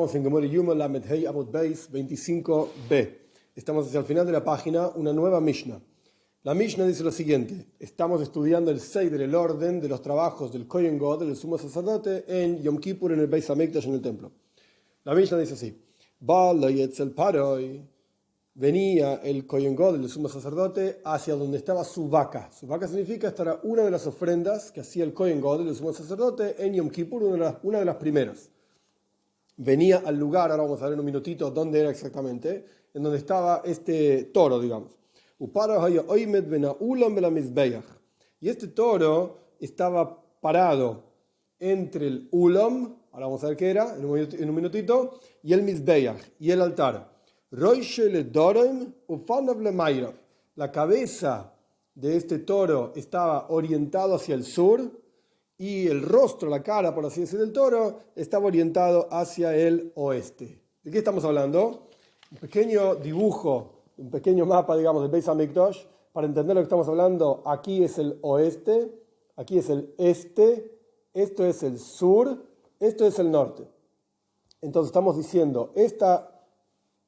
Estamos en Gemara Yuma Lamed Hei Amud Beis 25b. Estamos hacia el final de la página, una nueva Mishnah. La Mishnah dice lo siguiente: estamos estudiando el Seider, el orden de los trabajos del Kohen Gadol, del sumo sacerdote, en Yom Kippur, en el Beis Hamikdash, en el templo. La Mishnah dice así: venía el Kohen Gadol, el sumo sacerdote, hacia donde estaba su vaca. Su vaca significa, esta era una de las ofrendas que hacía el Kohen Gadol, el sumo sacerdote, en Yom Kippur, una de las primeras. Venía al lugar, ahora vamos a ver en un minutito dónde era exactamente, en donde estaba este toro, digamos. Y este toro estaba parado entre el ulam, ahora vamos a ver qué era, en un minutito, y el mizbeach, y el altar. La cabeza de este toro estaba orientado hacia el sur, y el rostro, la cara, por así decir, del toro, estaba orientado hacia el oeste. ¿De qué estamos hablando? Un pequeño dibujo, un pequeño mapa, digamos, del Beis Hamikdash, para entender lo que estamos hablando. Aquí es el oeste, aquí es el este, esto es el sur, esto es el norte. Entonces estamos diciendo, esta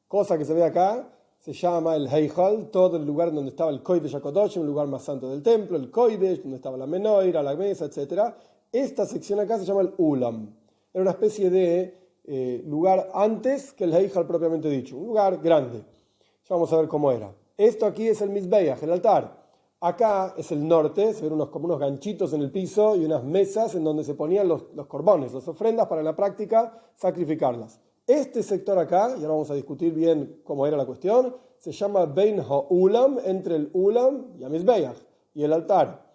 cosa que se ve acá se llama el Heichal, todo el lugar donde estaba el Kodesh HaKadosh, un lugar más santo del templo, el Kodesh, donde estaba la Menorá, la mesa, etc. Esta sección acá se llama el Ulam. Era una especie de lugar antes que el Heichal propiamente dicho, un lugar grande. Ya vamos a ver cómo era. Esto aquí es el Mizbeach, el altar. Acá es el norte, se ven como unos ganchitos en el piso y unas mesas en donde se ponían los corbones, las ofrendas para en la práctica sacrificarlas. Este sector acá, y ahora vamos a discutir bien cómo era la cuestión, se llama Bein HaUlam, entre el Ulam y el Mizbeach, y el altar.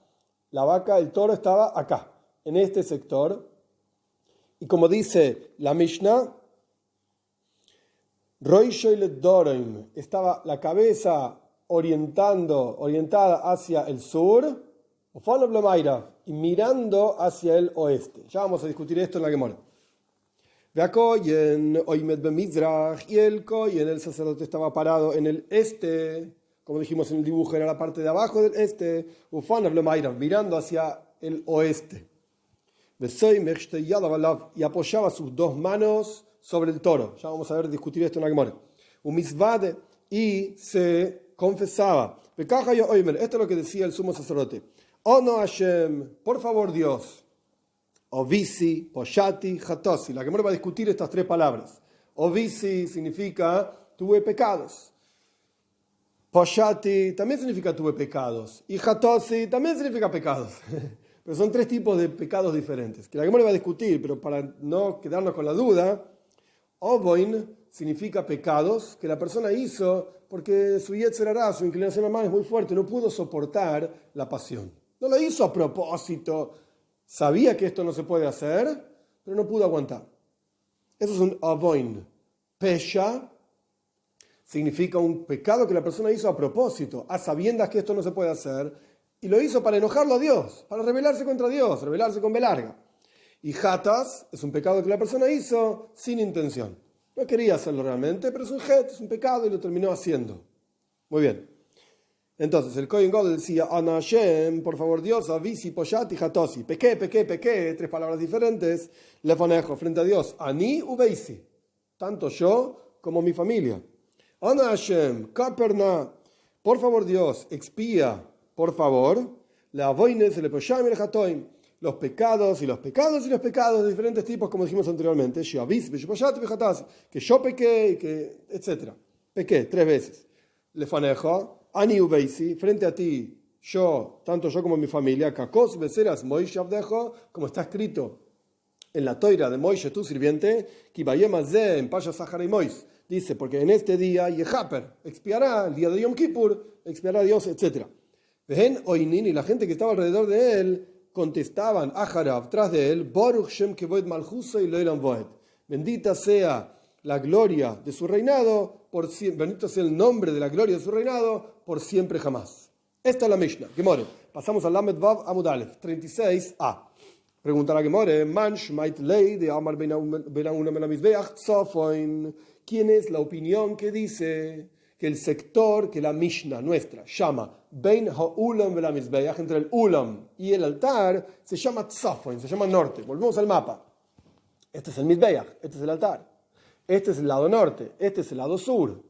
La vaca, el toro estaba acá, en este sector. Y como dice la Mishnah, estaba la cabeza orientada hacia el sur, y mirando hacia el oeste. Ya vamos a discutir esto en la Gemara. Y el Kohen, el sacerdote, estaba parado en el este, como dijimos en el dibujo, era la parte de abajo del este, mirando hacia el oeste. Y apoyaba sus dos manos sobre el toro. Ya vamos a ver discutir esto en la Gemara. Y se confesaba. Esto es lo que decía el sumo sacerdote: Oh no, Hashem, por favor, Dios. Ovisi, Poshati, Hatosi. La Gemara va a discutir estas tres palabras. Ovisi significa tuve pecados. Poshati también significa tuve pecados. Y Hatosi también significa pecados. Pero son tres tipos de pecados diferentes, que la Gemara va a discutir, pero para no quedarnos con la duda, Ovoin significa pecados que la persona hizo porque su yetzer hará, su inclinación al mal es muy fuerte, no pudo soportar la pasión. No lo hizo a propósito. Sabía que esto no se puede hacer, pero no pudo aguantar. Eso es un avoin. Pesha significa un pecado que la persona hizo a propósito, a sabiendas que esto no se puede hacer, y lo hizo para enojarlo a Dios, para rebelarse contra Dios, rebelarse con B larga. Y hatas es un pecado que la persona hizo sin intención. No quería hacerlo realmente, pero es un het, es un pecado, y lo terminó haciendo. Muy bien. Entonces el Kohen Gadol decía: Ana Hashem, por favor Dios, avisi, poshati, hatosi. Pequé, tres palabras diferentes. Lefanejo, frente a Dios. Ani ubeisi. Tanto yo como mi familia. Ana Hashem, kaperna. Por favor Dios, expía, por favor. La avoines, el posham y el hatoim. Los pecados y los pecados y los pecados de diferentes tipos, como dijimos anteriormente. Que yo pequé, que, etc. Pequé 3 veces. Lefanejo. Ani ubeisi, frente a ti, yo, tanto yo como mi familia, kakos beseras Moishe abdejo, como está escrito en la toira de Moishe, tu sirviente, kibayemazé en Pasha Sahara y Mois, dice, porque en este día Yehaper expiará, el día de Yom Kippur, expiará Dios, etc. Ven oinin, y la gente que estaba alrededor de él contestaban a Harab, tras de él, Baruch Shem Kevoed Malchusa y Loilam Voed. Bendita sea la gloria de su reinado, bendito sea el nombre de la gloria de su reinado, por siempre jamás. Esta es la Mishnah. Gemore. Pasamos al Lamed Vav Amud Aleph, 36a. Pregunta la Gemore: ¿quién es la opinión que dice que el sector que la Mishnah nuestra llama Bein HaUlam Vela Mizbeach, entre el Ulam y el altar, se llama Tzafoin, se llama norte? Volvemos al mapa. Este es el Mizbeach, este es el altar. Este es el lado norte, este es el lado sur.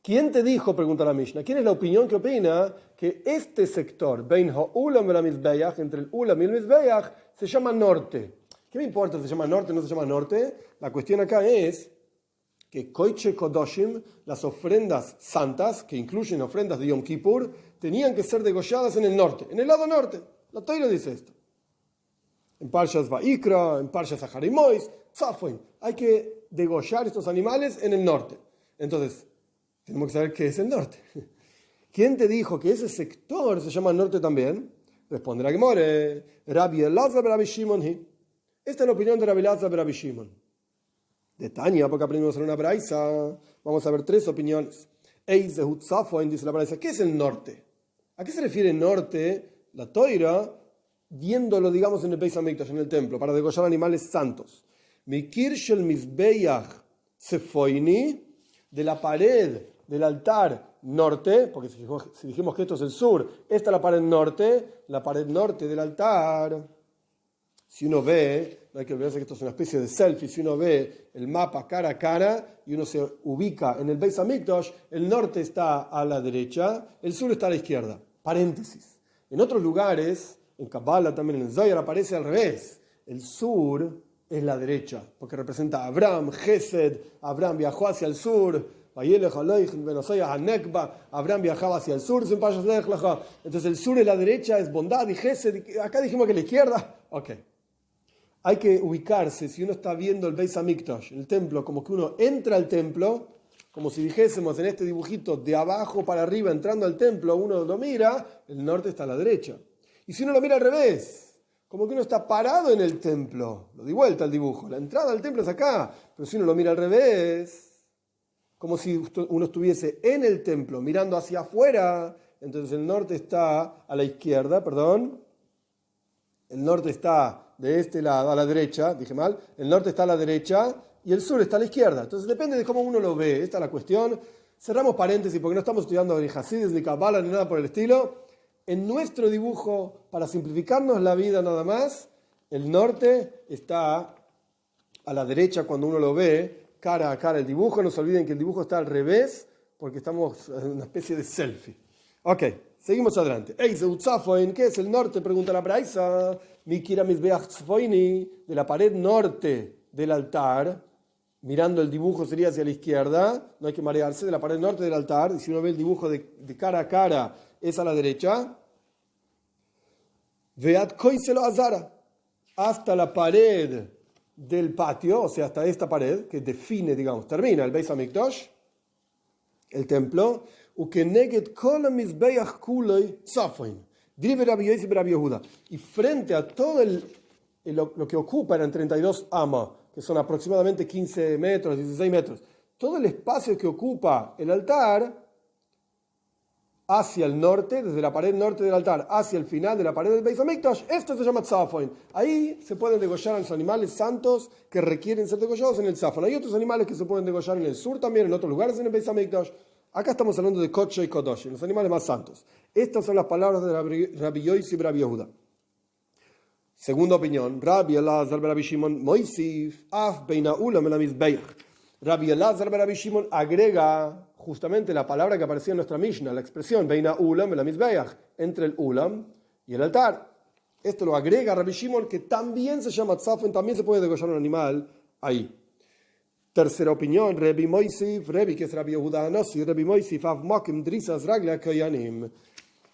¿Quién te dijo, pregunta la Mishnah, quién es la opinión que opina que este sector, Bein ha'ulam vela mizbeach, entre el ulam y el mizbeach, se llama norte? ¿Qué me importa si se llama norte o no se llama norte? La cuestión acá es que Koiche Kodoshim, las ofrendas santas, que incluyen ofrendas de Yom Kippur, tenían que ser degolladas en el norte, en el lado norte. La Torá dice esto. En Parshas Va'ikra, en Parshas Aharimois, Tzafoin, hay que degollar estos animales en el norte. Entonces, tenemos que saber qué es el norte. ¿Quién te dijo que ese sector se llama norte también? Responde la Gemara, Rabbi Elazar ben Rabbi Shimon. Esta es la opinión de Rabbi Elazar ben Rabbi Shimon. De Tania, porque aprendimos en una braisa, vamos a ver 3 opiniones. Eizehut Tzafoin, dice la braisa, ¿qué es el norte? ¿A qué se refiere norte? La Toira, viéndolo, digamos, en el Beis Hamikdash, en el templo, para degollar animales santos. Mikir shel mizbeach tzefoini, de la pared del altar norte, porque si dijimos que esto es el sur, esta es la pared norte del altar. Si uno ve, no hay que olvidarse que esto es una especie de selfie, si uno ve el mapa cara a cara y uno se ubica en el Beis Hamikdash, el norte está a la derecha, el sur está a la izquierda. Paréntesis. En otros lugares, en Kabbalah también, en Zohar, aparece al revés. El sur es la derecha, porque representa a Abraham, Gesed, Abraham viajó hacia el sur, Abraham viajaba hacia el sur, entonces el sur es la derecha, es bondad y Gesed, acá dijimos que la izquierda, ok. Hay que ubicarse, si uno está viendo el Beis Hamikdash, el templo, como que uno entra al templo, como si dijésemos en este dibujito, de abajo para arriba, entrando al templo, uno lo mira, el norte está a la derecha. Y si uno lo mira al revés, como que uno está parado en el templo, lo di vuelta al dibujo, la entrada al templo es acá, pero si uno lo mira al revés, como si uno estuviese en el templo, mirando hacia afuera, entonces el norte está a la izquierda, el norte está de este lado, a la derecha, dije mal, el norte está a la derecha y el sur está a la izquierda. Entonces depende de cómo uno lo ve, esta es la cuestión. Cerramos paréntesis porque no estamos estudiando ni Hasidus, ni Kabbalah, ni nada por el estilo. En nuestro dibujo, para simplificarnos la vida nada más, el norte está a la derecha cuando uno lo ve, cara a cara el dibujo. No se olviden que el dibujo está al revés porque estamos en una especie de selfie. Ok, seguimos adelante. ¿Qué es el norte? Pregunta la braisa. De la pared norte del altar, mirando el dibujo sería hacia la izquierda, no hay que marearse, de la pared norte del altar, y si uno ve el dibujo de cara a cara, es a la derecha. Veat koiselo azara, hasta la pared del patio, o sea, hasta esta pared, que define, digamos, termina el Beis Hamikdash, el templo, ukeneget kol mizbeach kuloi tzafoin. Y frente a todo lo que ocupa eran 32 amas, que son aproximadamente 15 metros, 16 metros, todo el espacio que ocupa el altar hacia el norte, desde la pared norte del altar hacia el final de la pared del Beis Hamikdash, esto se llama tzafoin. Ahí se pueden degollar a los animales santos que requieren ser degollados en el tzafoin. Hay otros animales que se pueden degollar en el sur también, en otros lugares en el Beis Hamikdash. Acá estamos hablando de Kodesh y Kodosh, los animales más santos. Estas son las palabras de Rabbi Yosi y Rabbi Yehuda. Segunda opinión, Rabbi Elazar ben Rabbi Shimon Moisif af beina ulam el mizbeach. Rabbi Elazar ben Rabbi Shimon agrega justamente la palabra que aparecía en nuestra Mishnah, la expresión beina ulam el mizbeach, entre el ulam y el altar. Esto lo agrega Rabbi Shimon, que también se llama tzafen, también se puede degollar un animal ahí. Tercera opinión, Rabbi Moisif, Rabbi que es Rabbi Yehuda Anossi, Rabbi Moisif av mokim drisas ragla koyanim.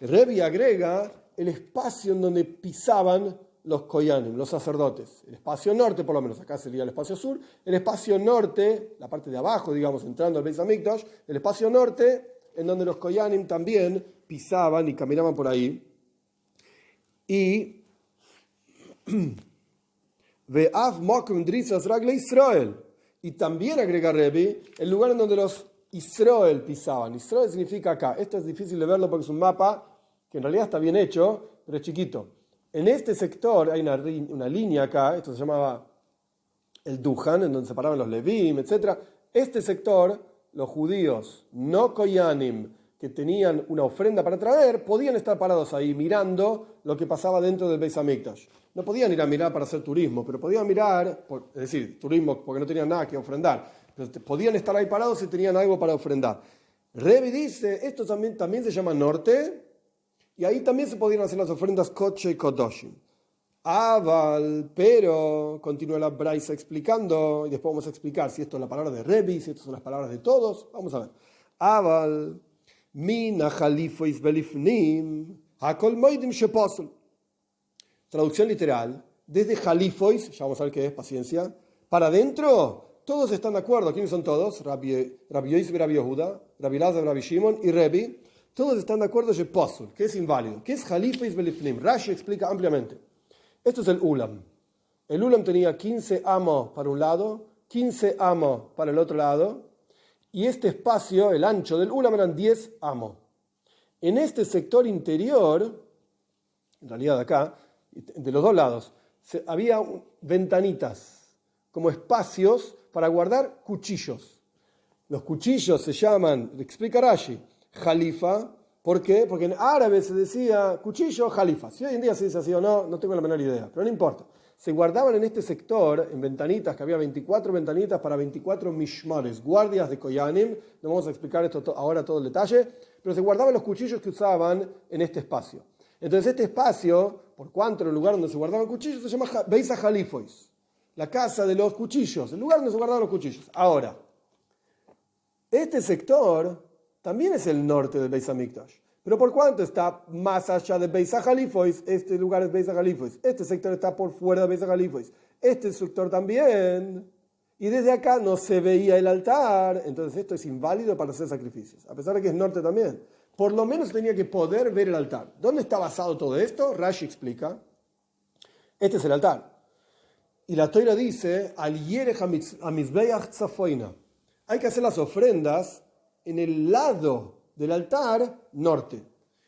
Rabbi agrega el espacio en donde pisaban los koyanim, los sacerdotes. El espacio norte, por lo menos acá sería el espacio sur. El espacio norte, la parte de abajo, digamos, entrando al Beis Hamikdash, el espacio norte, en donde los koyanim también pisaban y caminaban por ahí. Y ve'af mokim drisas ragla Israel. Y también agrega Rebbe el lugar en donde los Israel pisaban. Israel significa acá. Esto es difícil de verlo porque es un mapa que en realidad está bien hecho, pero es chiquito. En este sector hay una línea acá, esto se llamaba el Duhan, en donde se paraban los Levim, etc. Este sector, los judíos no koyanim, que tenían una ofrenda para traer, podían estar parados ahí mirando lo que pasaba dentro del Beis Hamikdash. No podían ir a mirar para hacer turismo, pero podían mirar, es decir, turismo porque no tenían nada que ofrendar, pero podían estar ahí parados si tenían algo para ofrendar. Rebi dice, esto también se llama norte, y ahí también se podían hacer las ofrendas Koche y Kodoshim. Aval, pero, continúa la Braisa explicando, y después vamos a explicar si esto es la palabra de Rebi, si estas son las palabras de todos. Vamos a ver. Aval, mina halifois belifnim, hakol moidim sheposel. Traducción literal, desde halifois, ya vamos a ver qué es, paciencia, para adentro, todos están de acuerdo. ¿Quiénes son todos? Rabbi Yosef, Rabbi Yehuda, Rabbi Elazar, Rabbi Shimon y Rebi. Todos están de acuerdo sheposel, que es inválido. ¿Qué es halifois belifnim? Rashi explica ampliamente. Esto es el Ulam. El Ulam tenía 15 amos para un lado, 15 amos para el otro lado, y este espacio, el ancho del Ulam, eran 10 amos. En este sector interior, en realidad acá, de los dos lados, había ventanitas, como espacios para guardar cuchillos. Los cuchillos se llaman, explica Rashi, jalifa. ¿Por qué? Porque en árabe se decía cuchillo, jalifa. Si hoy en día se dice así o no, no tengo la menor idea, pero no importa. Se guardaban en este sector, en ventanitas, que había 24 ventanitas para 24 mishmares, guardias de Koyanim. No vamos a explicar esto ahora todo el detalle, pero se guardaban los cuchillos que usaban en este espacio. Entonces este espacio, por cuanto era el lugar donde se guardaban cuchillos, se llama Beisa Jalifois, la casa de los cuchillos, el lugar donde se guardaban los cuchillos. Ahora, este sector también es el norte del Beis Hamikdash. Pero por cuánto está más allá de Beis HaJalifois, este lugar es Beis HaJalifois. Este sector está por fuera de Beis HaJalifois. Este sector también. Y desde acá no se veía el altar. Entonces esto es inválido para hacer sacrificios. A pesar de que es norte también. Por lo menos tenía que poder ver el altar. ¿Dónde está basado todo esto? Rashi explica. Este es el altar. Y la Torah dice, Al Yerech HaMizbeach Tzafoina. Hay que hacer las ofrendas en el lado del altar norte.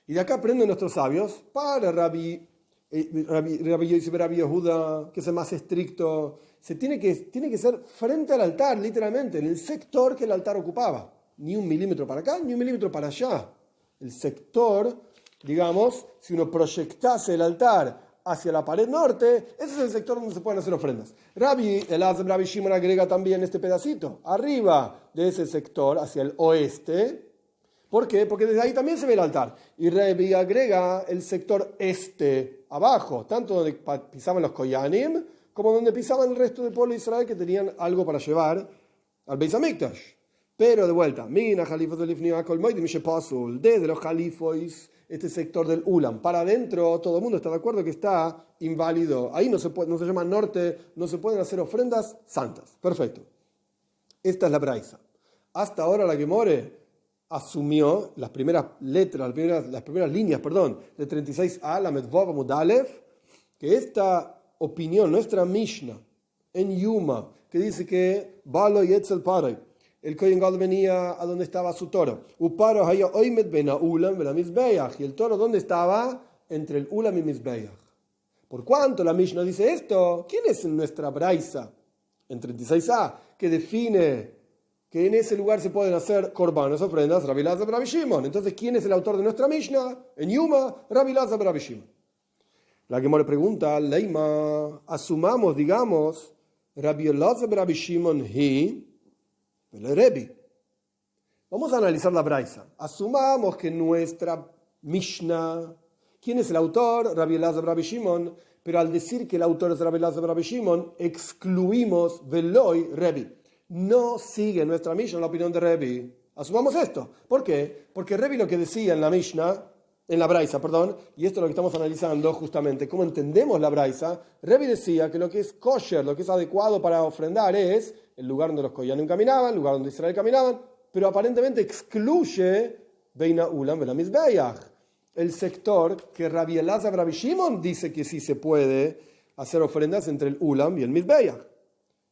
Y de acá aprenden nuestros sabios, para Rabbi Yosef, Rabbi Yehuda, que es el más estricto, tiene que ser frente al altar, literalmente, en el sector que el altar ocupaba. Ni 1 milímetro para acá, ni 1 milímetro para allá. El sector, digamos, si uno proyectase el altar hacia la pared norte, ese es el sector donde se pueden hacer ofrendas. Rabbi Elazar, Rabbi Shimon agrega también este pedacito, arriba de ese sector, hacia el oeste. ¿Por qué? Porque desde ahí también se ve el altar. Y Rabbi agrega el sector este, abajo, tanto donde pisaban los Koyanim, como donde pisaban el resto del pueblo de Israel que tenían algo para llevar al Beis Hamikdash. Pero de vuelta, Mina Jalifos del Ifni Akol Moed Mishe Pasul, desde los Jalifois, este sector del Ulam, para adentro, todo el mundo está de acuerdo que está inválido. Ahí no se llama norte, no se pueden hacer ofrendas santas. Perfecto. Esta es la Braisa. Hasta ahora la Gemore asumió las primeras letras, las primeras líneas, de 36a, la Medvov Amud Aleph, que esta opinión, nuestra Mishnah, en Yuma, que dice que Balo y Etzel Paray, el Kohen Gadol venía a donde estaba su toro. Uparo haya oimet bena ulam vela mizbeach. Y el toro, ¿dónde estaba? Entre el ulam y mizbeach. ¿Por cuánto la Mishnah dice esto? ¿Quién es nuestra Braisa? En 36a, que define que en ese lugar se pueden hacer korbanos, ofrendas, Rabbi Elazar, Rabbi Shimon. Entonces, ¿quién es el autor de nuestra Mishnah? En Yuma, Rabbi Elazar, Rabbi Shimon. La que me pregunta, Leima, asumamos, digamos, Rabbi Elazar, Rabbi Shimon, Rebi. Vamos a analizar la Braisa. Asumamos que nuestra Mishnah, ¿quién es el autor? Rabbi Elazar, Rabbi Shimon. Pero al decir que el autor es Rabbi Elazar, Rabbi Shimon, excluimos Veloy Rebi. No sigue nuestra Mishnah la opinión de Rebi. Asumamos esto. ¿Por qué? Porque Rebi lo que decía en la Mishnah, en la Braisa, y esto es lo que estamos analizando justamente, cómo entendemos la Braisa. Rebi decía que lo que es kosher, lo que es adecuado para ofrendar es el lugar donde los Koyanim caminaban, el lugar donde Israel caminaban, pero aparentemente excluye Beina Ulam Vela Mizbeach, el sector que Rabbi Elazar, Rabbi Shimon dice que sí se puede hacer ofrendas entre el Ulam y el Mizbeach.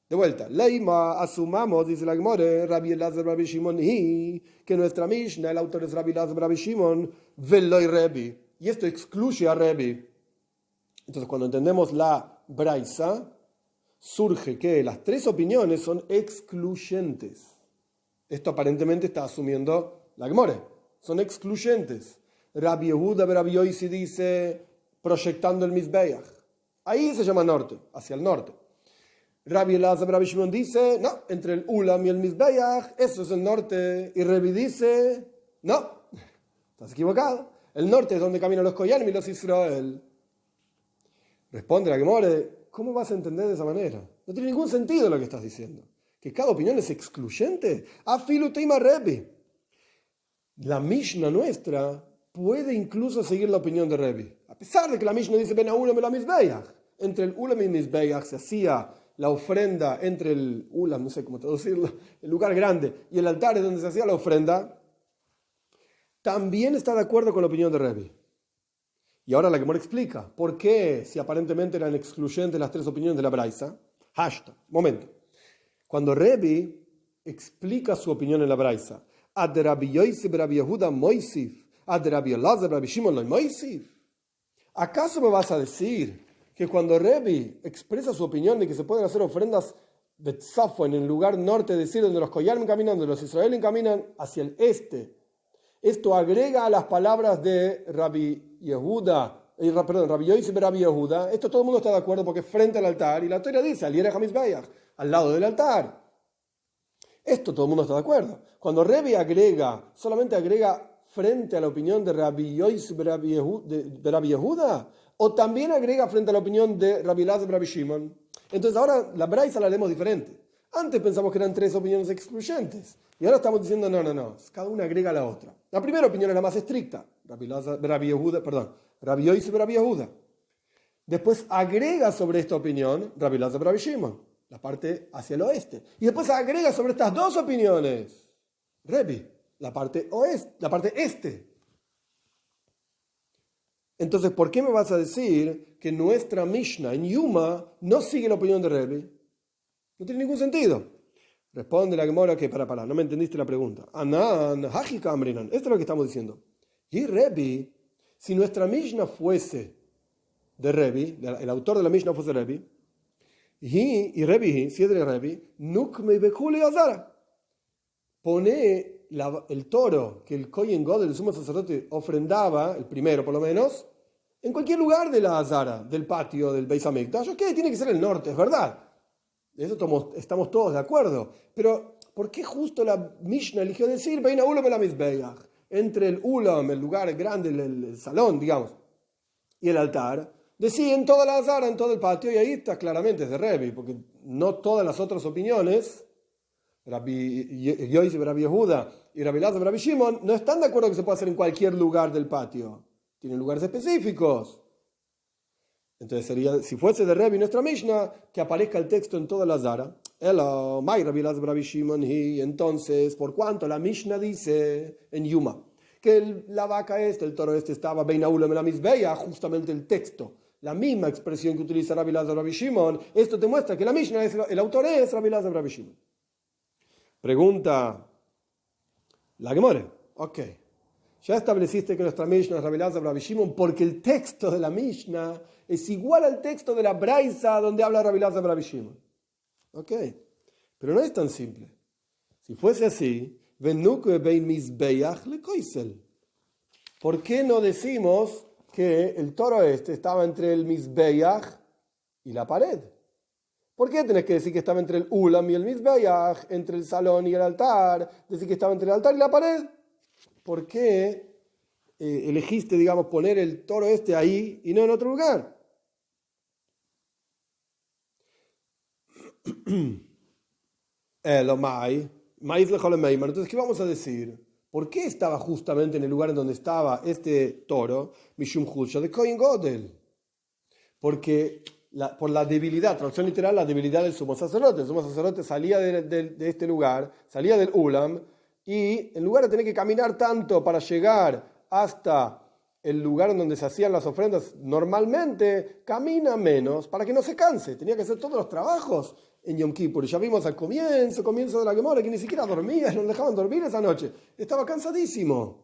De vuelta, Leima, asumamos, dice la Gemore, Rabbi Elazar, Rabbi Shimon, que nuestra Mishnah, el autor es Rabbi Elazar, Rabbi Shimon, Veloy Rebi. Y esto excluye a Rebi. Entonces, cuando entendemos la Braisa, surge que las tres opiniones son excluyentes. Esto aparentemente está asumiendo la Gemore. Son excluyentes. Rabbi Yehuda, Rabbi Yosef dice, proyectando el Mizbeach. Ahí se llama norte, hacia el norte. Rabbi Elazar Rabbi Shimon dice, no, entre el Ulam y el Mizbeach, eso es el norte. Y Rebbe dice, no, estás equivocado. El norte es donde caminan los Koyanim y los Israel. Responde la Gemara, ¿cómo vas a entender de esa manera? No tiene ningún sentido lo que estás diciendo. ¿Que cada opinión es excluyente? Afilu teima Rebbe. La Mishnah nuestra puede incluso seguir la opinión de Rebbe. A pesar de que la Mishnah dice, ven a Ulam y la Mizbeach. Entre el Ulam y el Mizbeach se hacía la ofrenda entre el Ulam, no sé cómo traducirlo, el lugar grande, y el altar es donde se hacía la ofrenda. También está de acuerdo con la opinión de Rebbe. Y ahora la Gemara explica por qué, si aparentemente eran excluyentes las tres opiniones de la Braisa. Hashtag, momento. Cuando Rebbe explica su opinión en la Braisa, ad Rabbi Yosef Rabbi Yehuda Moisif, ad Rabbi Elazar Rabbi Shimon lo Moisif. ¿Acaso me vas a decir que cuando Rebbe expresa su opinión de que se pueden hacer ofrendas betzafo en el lugar norte, es decir, donde los Koyanim caminan, donde los israelíes caminan hacia el este, esto agrega a las palabras de Rabbi Yehuda, Rabbi Yosef Rabbi Yehuda, esto todo el mundo está de acuerdo porque es frente al altar, y la Torah dice, al lado del altar. Esto todo el mundo está de acuerdo. Cuando Rebbe agrega, solamente agrega frente a la opinión de Rabbi Yosef de Rabbi Yehuda, o también agrega frente a la opinión de Rabbi Elazar Rabbi Shimon. Entonces ahora la Braisa la leemos diferente. Antes pensamos que eran tres opiniones excluyentes. Y ahora estamos diciendo, no. Cada una agrega a la otra. La primera opinión es la más estricta. Rabbi Yosef Rabbi Yehuda. Después agrega sobre esta opinión Rabbi Elazar Rabbi Shimon, la parte hacia el oeste. Y después agrega sobre estas dos opiniones Rebbe, la parte oeste, la parte este. Entonces, ¿por qué me vas a decir que nuestra Mishnah en Yuma no sigue la opinión de Rebbe? No tiene ningún sentido. Responde la Gemara que, para, no me entendiste la pregunta. Anan, Hajika Amrinan. Esto es lo que estamos diciendo. Y Rebbe, si nuestra Mishnah fuese de Rebbe, el autor de la Mishnah fuese Rebbe, y Rebbe, si es de Rebbe, Nukme Bekule Azara. Pone el toro que el Kohen Gadol, el sumo sacerdote, ofrendaba, el primero por lo menos, en cualquier lugar de la Azara, del patio, del Beis Hamikdash. Ok, tiene que ser el norte, es verdad. De eso estamos todos de acuerdo. Pero, ¿por qué justo la Mishnah eligió decir Bein Ulam el Mizbeach? Entre el Ulam, el lugar grande, el salón, digamos, y el altar, decía en toda la Azara, en todo el patio, y ahí está claramente es de Rebbe, porque no todas las otras opiniones, Rabbi Yosef, Rabbi Yehuda y Rabbi Elazar, Rabbi Shimon, no están de acuerdo que se pueda hacer en cualquier lugar del patio. Tienen lugares específicos. Entonces sería, si fuese de Rebbe nuestra Mishnah, que aparezca el texto en toda la Zara. Y entonces, por cuanto la Mishnah dice en Yuma que la vaca el toro estaba Bein Ulam el Mizbeach, justamente el texto, la misma expresión que utiliza Rabbi Elazar, Rabbi Shimon, esto te muestra que la Mishnah el autor es Rabbi Elazar, Rabbi Shimon. Pregunta la Gemara. Ok. Ya estableciste que nuestra Mishnah es Rabbi Elazar, Rabbi Shimon porque el texto de la Mishnah es igual al texto de la Braisa donde habla Rabbi Elazar, Rabbi Shimon. Ok. Pero no es tan simple. Si fuese así, ¿por qué no decimos que el toro estaba entre el Mizbeach y la pared? ¿Por qué tenés que decir que estaba entre el Ulam y el Mizbeach, entre el salón y el altar? Decir que estaba entre el altar y la pared. ¿Por qué elegiste, digamos, poner el toro ahí y no en otro lugar? Entonces, ¿qué vamos a decir? ¿Por qué estaba justamente en el lugar en donde estaba este toro? Mishum Hulsha de Kohen Gadol. Porque por la debilidad, traducción literal, la debilidad del sumo sacerdote. El sumo sacerdote salía de este lugar, salía del Ulam, y en lugar de tener que caminar tanto para llegar hasta el lugar en donde se hacían las ofrendas, normalmente camina menos para que no se canse. Tenía que hacer todos los trabajos en Yom Kippur. Y ya vimos al comienzo de la Gemara, que ni siquiera dormía, no lo dejaban dormir esa noche. Estaba cansadísimo.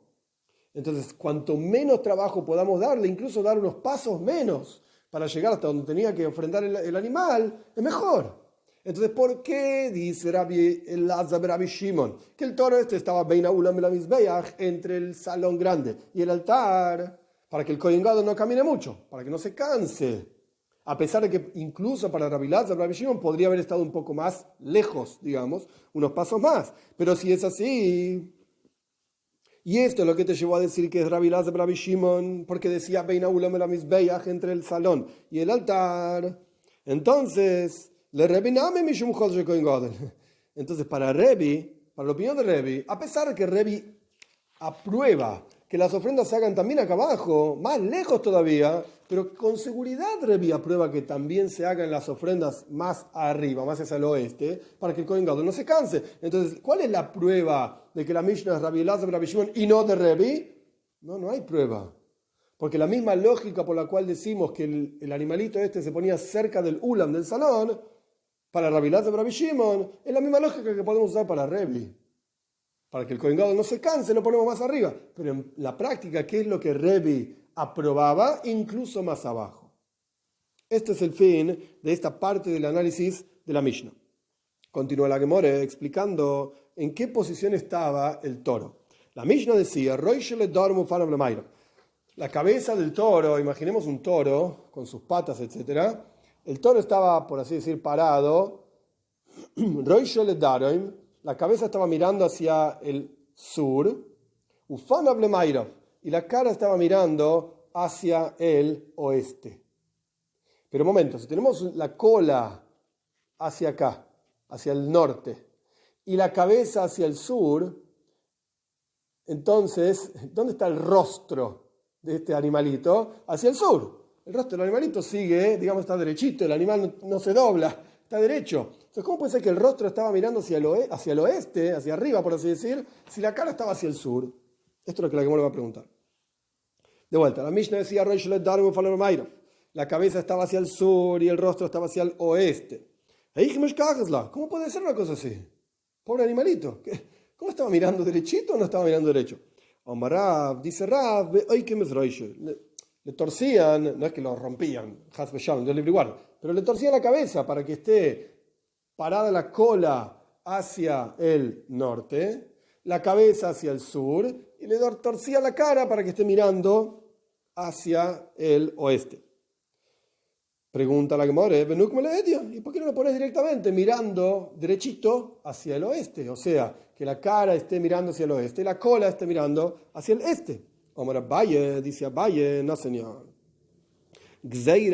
Entonces, cuanto menos trabajo podamos darle, incluso dar unos pasos menos para llegar hasta donde tenía que ofrendar el animal, es mejor. Entonces, ¿por qué dice Rabbi Elazar, Rabbi Shimon, que el toro estaba Bein Ulam el Mizbeach, entre el salón grande y el altar, para que el Kohen Gadol no camine mucho, para que no se canse? a pesar de que incluso para Rabbi Elazar, Rabbi Shimon podría haber estado un poco más lejos, digamos, unos pasos más. Pero si es así, y esto es lo que te llevó a decir que es Rabbi Elazar, Rabbi Shimon, porque decía Beina Ulam el Mizbeach, entre el salón y el altar. Entonces, le Rebiname Mishum Chodsh Kohen Gadol. Entonces, para la opinión de Rebbe, a pesar de que Rebbe aprueba que las ofrendas se hagan también acá abajo, más lejos todavía, pero con seguridad Rebbe aprueba que también se hagan las ofrendas más arriba, más hacia el oeste, para que el Kohen Gadol no se canse. Entonces, ¿cuál es la prueba de que la Mishnah es Rabbi Elazar, Rabbi Shimon y no de Rebbe? No hay prueba. Porque la misma lógica por la cual decimos que el animalito este se ponía cerca del ulam, del salón, para Rabbi Elazar, Rabbi Shimon, es la misma lógica que podemos usar para Rebbe. Para que el Kohen Gadol no se canse, lo ponemos más arriba. Pero en la práctica, ¿qué es lo que Rebbe aprobaba? Incluso más abajo. Este es el fin de esta parte del análisis de la Mishnah. Continúa la Gemara explicando en qué posición estaba el toro. La Mishnah decía, la cabeza del toro, imaginemos un toro con sus patas, etc. El toro estaba, por así decir, parado. La cabeza estaba mirando hacia el sur. Y la cara estaba mirando hacia el oeste. Pero un momento, si tenemos la cola hacia acá, hacia el norte, y la cabeza hacia el sur, entonces, ¿dónde está el rostro de este animalito? Hacia el sur. El rostro del animalito sigue, digamos, está derechito, el animal no se dobla, está derecho. Entonces, ¿cómo puede ser que el rostro estaba mirando hacia el oeste, hacia arriba, por así decir, si la cara estaba hacia el sur? Esto es lo que la Gemara va a preguntar. De vuelta, la Mishnah decía, la cabeza estaba hacia el sur y el rostro estaba hacia el oeste. ¿Cómo puede ser una cosa así? Pobre animalito. ¿Cómo estaba mirando derechito o no estaba mirando derecho? Omar Rav, dice Rav, le torcían, no es que lo rompían, Dios libre y guarde, pero le torcían la cabeza para que esté parada la cola hacia el norte, la cabeza hacia el sur, y le torcía la cara para que esté mirando hacia el oeste. Pregunta la Gemara, ¿y por qué no lo pones directamente mirando derechito hacia el oeste? O sea, que la cara esté mirando hacia el oeste y la cola esté mirando hacia el este. Omar Abaye, dice Abaye, no señor. Este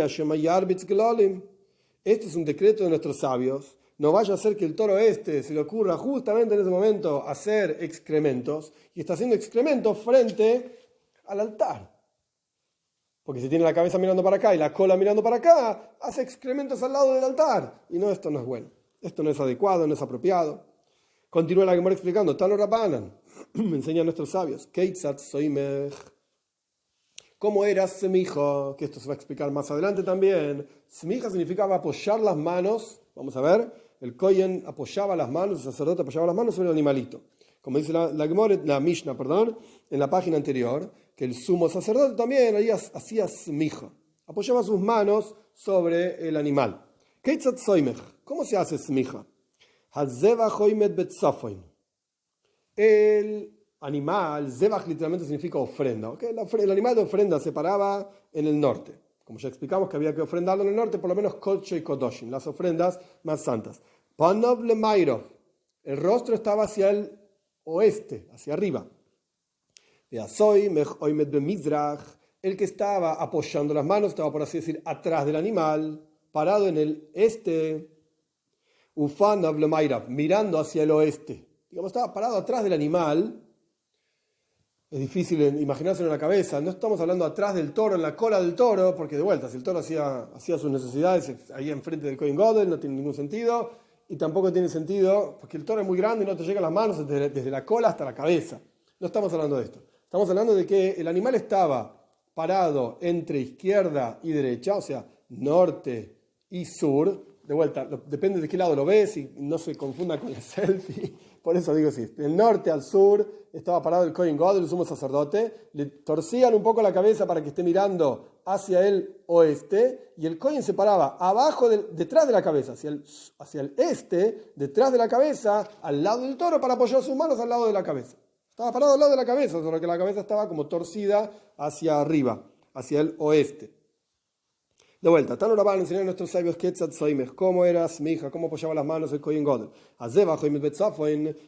es un decreto de nuestros sabios. No vaya a ser que el toro este se le ocurra justamente en ese momento hacer excrementos y está haciendo excrementos frente al altar. Porque si tiene la cabeza mirando para acá y la cola mirando para acá, hace excrementos al lado del altar. Y no, esto no es bueno. Esto no es adecuado, no es apropiado. Continúa la Gemara explicando. Tano Rabbanan. Me enseñan nuestros sabios. Keitzat soimech. ¿Cómo era semija? Que esto se va a explicar más adelante también. Semija significaba apoyar las manos. Vamos a ver. El Kohen apoyaba las manos, el sacerdote apoyaba las manos sobre el animalito. Como dice la Mishnah, en la página anterior, que el sumo sacerdote también hacía smija, apoyaba sus manos sobre el animal. ¿Cómo se hace smija? El animal, zebach literalmente significa ofrenda. ¿Okay? El animal de ofrenda se paraba en el norte. Como ya explicamos que había que ofrendarlo en el norte, por lo menos kodsho y kodoshin, las ofrendas más santas. Panov le mairov, el rostro estaba hacia el oeste, hacia arriba. El que estaba apoyando las manos estaba, por así decir, atrás del animal, parado en el este, mirando hacia el oeste. Digamos, estaba parado atrás del animal. Es difícil imaginarse en la cabeza. No estamos hablando atrás del toro, en la cola del toro, porque de vuelta, si el toro hacía sus necesidades ahí enfrente del Kohen Gadol, no tiene ningún sentido. Y tampoco tiene sentido, porque el toro es muy grande y no te llega las manos desde la cola hasta la cabeza. No estamos hablando de esto. Estamos hablando de que el animal estaba parado entre izquierda y derecha, o sea, norte y sur. De vuelta, depende de qué lado lo ves y no se confunda con la selfie. Por eso digo así, del norte al sur estaba parado el Kohen Gadol, el sumo sacerdote, le torcían un poco la cabeza para que esté mirando hacia el oeste, y el Kohen se paraba abajo, detrás de la cabeza, hacia el este, detrás de la cabeza, al lado del toro, para apoyar sus manos al lado de la cabeza. Estaba parado al lado de la cabeza, solo que la cabeza estaba como torcida hacia arriba, hacia el oeste. De vuelta, Tano Rabban enseñó a nuestros sabios cómo eras mi hija, cómo apoyaba las manos el Kohen Gadol.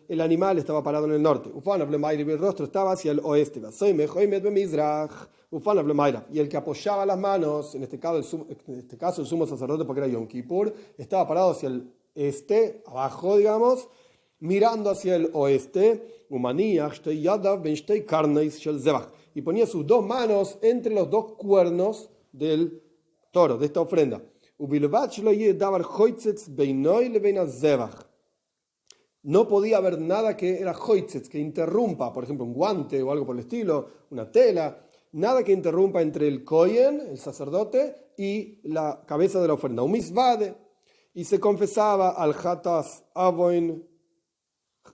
El animal estaba parado en el norte. El rostro estaba hacia el oeste. Y el que apoyaba las manos, en este caso el sumo sacerdote porque era Yom Kippur, estaba parado hacia el este, abajo, digamos, mirando hacia el oeste. Y ponía sus dos manos entre los dos cuernos del toro, de esta ofrenda. No podía haber nada que era hoitzets, que interrumpa, por ejemplo, un guante o algo por el estilo, una tela, nada que interrumpa entre el kohen, el sacerdote, y la cabeza de la ofrenda. Un misvade, y se confesaba al hatas avon,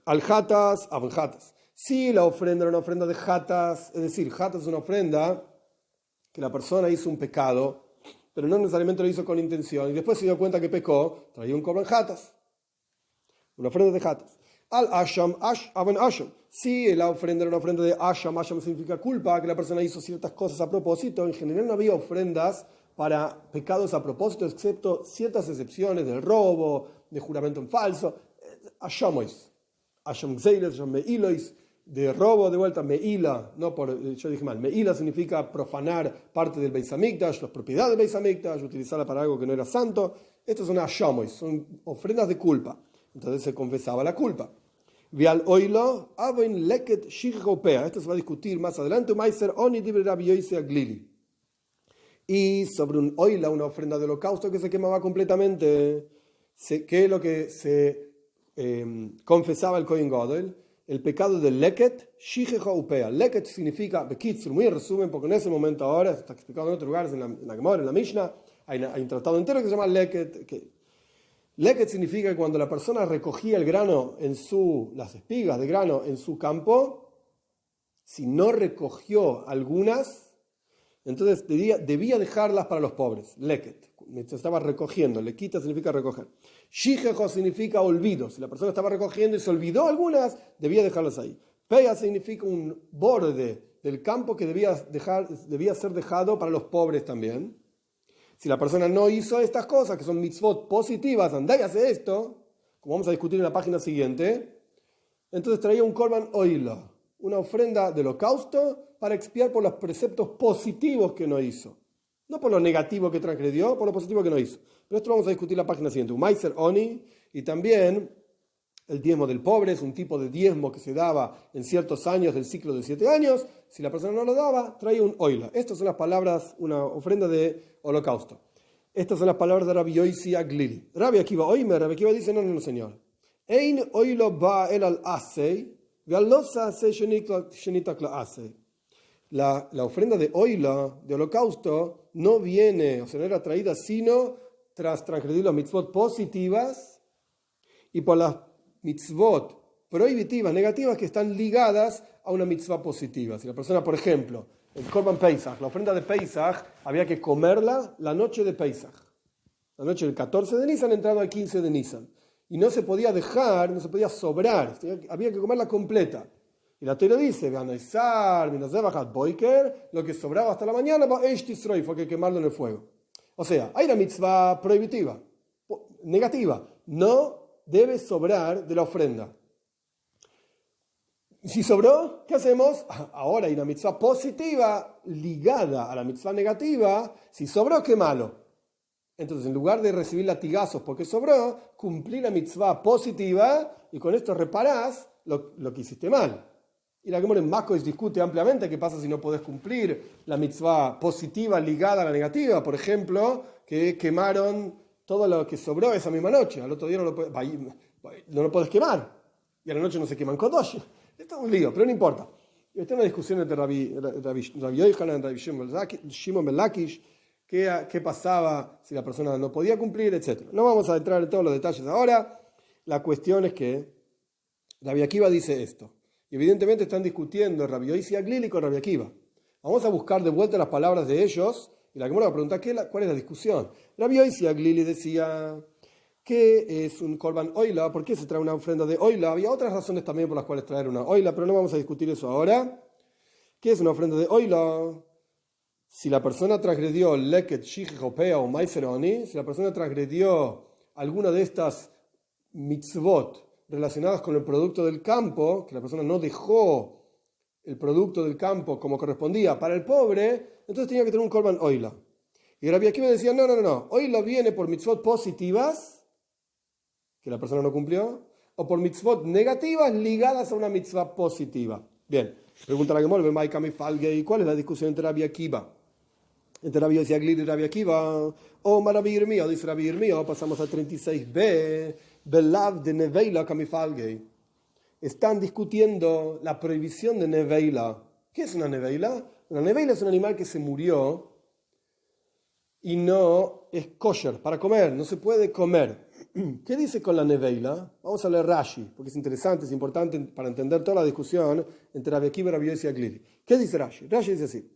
al hatas avon hatas. Si la ofrenda era una ofrenda de hatas, es decir, hatas es una ofrenda que la persona hizo un pecado, pero no necesariamente lo hizo con intención, y después se dio cuenta que pecó, traía un korban hatas, una ofrenda de hatas. Al asham, avon asham. Si la ofrenda era una ofrenda de asham, asham significa culpa, que la persona hizo ciertas cosas a propósito. En general no había ofrendas para pecados a propósito, excepto ciertas excepciones del robo, de juramento en falso. Ashamois, asham zeiles, asham meilois, de robo, de vuelta, meila, no por, yo dije mal, meila significa profanar parte del Beis Hamikdash, las propiedades del Beis Hamikdash, utilizarla para algo que no era santo. Estos son ashamois, son ofrendas de culpa. Entonces se confesaba la culpa. Vial oilo, avoin leket shigopea. Esto se va a discutir más adelante. Meiser oni dibre Rabbi Yosi Aglili. Y sobre un oila, una ofrenda de holocausto que se quemaba completamente, ¿qué es lo que se confesaba el Kohen Gadol? El pecado del leket shigopea. Leket significa, bekitzer, muy en resumen, porque en ese momento ahora, está explicado en otros lugares, en la Gemara, en la Mishnah, hay un tratado entero que se llama leket, Leket significa que cuando la persona recogía el grano las espigas de grano en su campo, si no recogió algunas, entonces debía dejarlas para los pobres. Leket, estaba recogiendo. Lequita significa recoger. Shigejo significa olvido. Si la persona estaba recogiendo y se olvidó algunas, debía dejarlas ahí. Peya significa un borde del campo que debía ser dejado para los pobres también. Si la persona no hizo estas cosas, que son mitzvot positivas, andá y hace esto, como vamos a discutir en la página siguiente, entonces traía un korban oila, una ofrenda de holocausto para expiar por los preceptos positivos que no hizo. No por lo negativo que transgredió, por lo positivo que no hizo. Pero esto vamos a discutir en la página siguiente. Un meiser oni, y también el diezmo del pobre, es un tipo de diezmo que se daba en ciertos años del ciclo de 7 años. Si la persona no lo daba, traía un oila. Estas son las palabras, una ofrenda de holocausto. Estas son las palabras de Rabbi Yosi Aglili. Rabbi Akiva dice, no, señor. Ein oilo ba el al asei, vealosa se shenitak la asei. La ofrenda de oila, de holocausto, no viene, o sea, no era traída sino tras transgredir las mitzvot positivas y por las mitzvot prohibitivas, negativas, que están ligadas a una mitzvah positiva. Si la persona, por ejemplo, el Korban Pesach, la ofrenda de Pesach, había que comerla la noche de Pesach. La noche del 14 de Nisan entrando al 15 de Nisan. Y no se podía dejar, no se podía sobrar, había que comerla completa. Y la Torah dice, lo que sobraba hasta la mañana, fue que quemarlo en el fuego. O sea, hay una mitzvah prohibitiva, negativa. No debe sobrar de la ofrenda. Si sobró, ¿qué hacemos? Ahora hay una mitzvah positiva ligada a la mitzvah negativa. Si sobró, qué malo. Entonces, en lugar de recibir latigazos porque sobró, cumplí la mitzvah positiva y con esto reparás lo que hiciste mal. Y la Gemara en Makos discute ampliamente qué pasa si no podés cumplir la mitzvah positiva ligada a la negativa. Por ejemplo, que quemaron todo lo que sobró esa misma noche. Al otro día no lo podés quemar. Y a la noche no se queman kodosh. Esto es un lío, pero no importa. Esta es una discusión entre Rabbi Yochanan y Rabbi Shimon ben Lakish, qué pasaba si la persona no podía cumplir, etc. No vamos a entrar en todos los detalles ahora. La cuestión es que Rabbi Akiva dice esto. Y evidentemente están discutiendo Rabbi Yosi Aglili con Rabbi Akiva. Vamos a buscar de vuelta las palabras de ellos y la Gemara va a preguntar cuál es la discusión. Rabbi Yosi Aglili decía que es un korban oila. ¿Por qué se trae una ofrenda de oila? Había otras razones también por las cuales traer una oila, pero no vamos a discutir eso ahora. ¿Qué es una ofrenda de oila? si la persona transgredió leket, shich, hopea o maiseroni, si la persona transgredió alguna de estas mitzvot relacionadas con el producto del campo, que la persona no dejó el producto del campo como correspondía para el pobre, entonces tenía que tener un korban oila. Y Rabbi Akiva decía, no, oila viene por mitzvot positivas, que la persona no cumplió, o por mitzvot negativas ligadas a una mitzvah positiva. Bien, pregunta la Gemara, ¿cuál es la discusión entre Rabbi Akiva? Entre Rabbi Yossi y Rabbi Akiva, o Rabbi Yirmío, dice Rabbi Yirmío, pasamos al 36b, Belav de Neveila Kamifalgei. Están discutiendo la prohibición de Neveila. ¿Qué es una Neveila? Una Neveila es un animal que se murió y no es kosher para comer, no se puede comer. ¿Qué dice con la Neveila? Vamos a leer Rashi, porque es interesante, es importante para entender toda la discusión entre Rabbi Akiva y Rabbi Yossi Aglili. ¿Qué dice Rashi? Rashi dice así.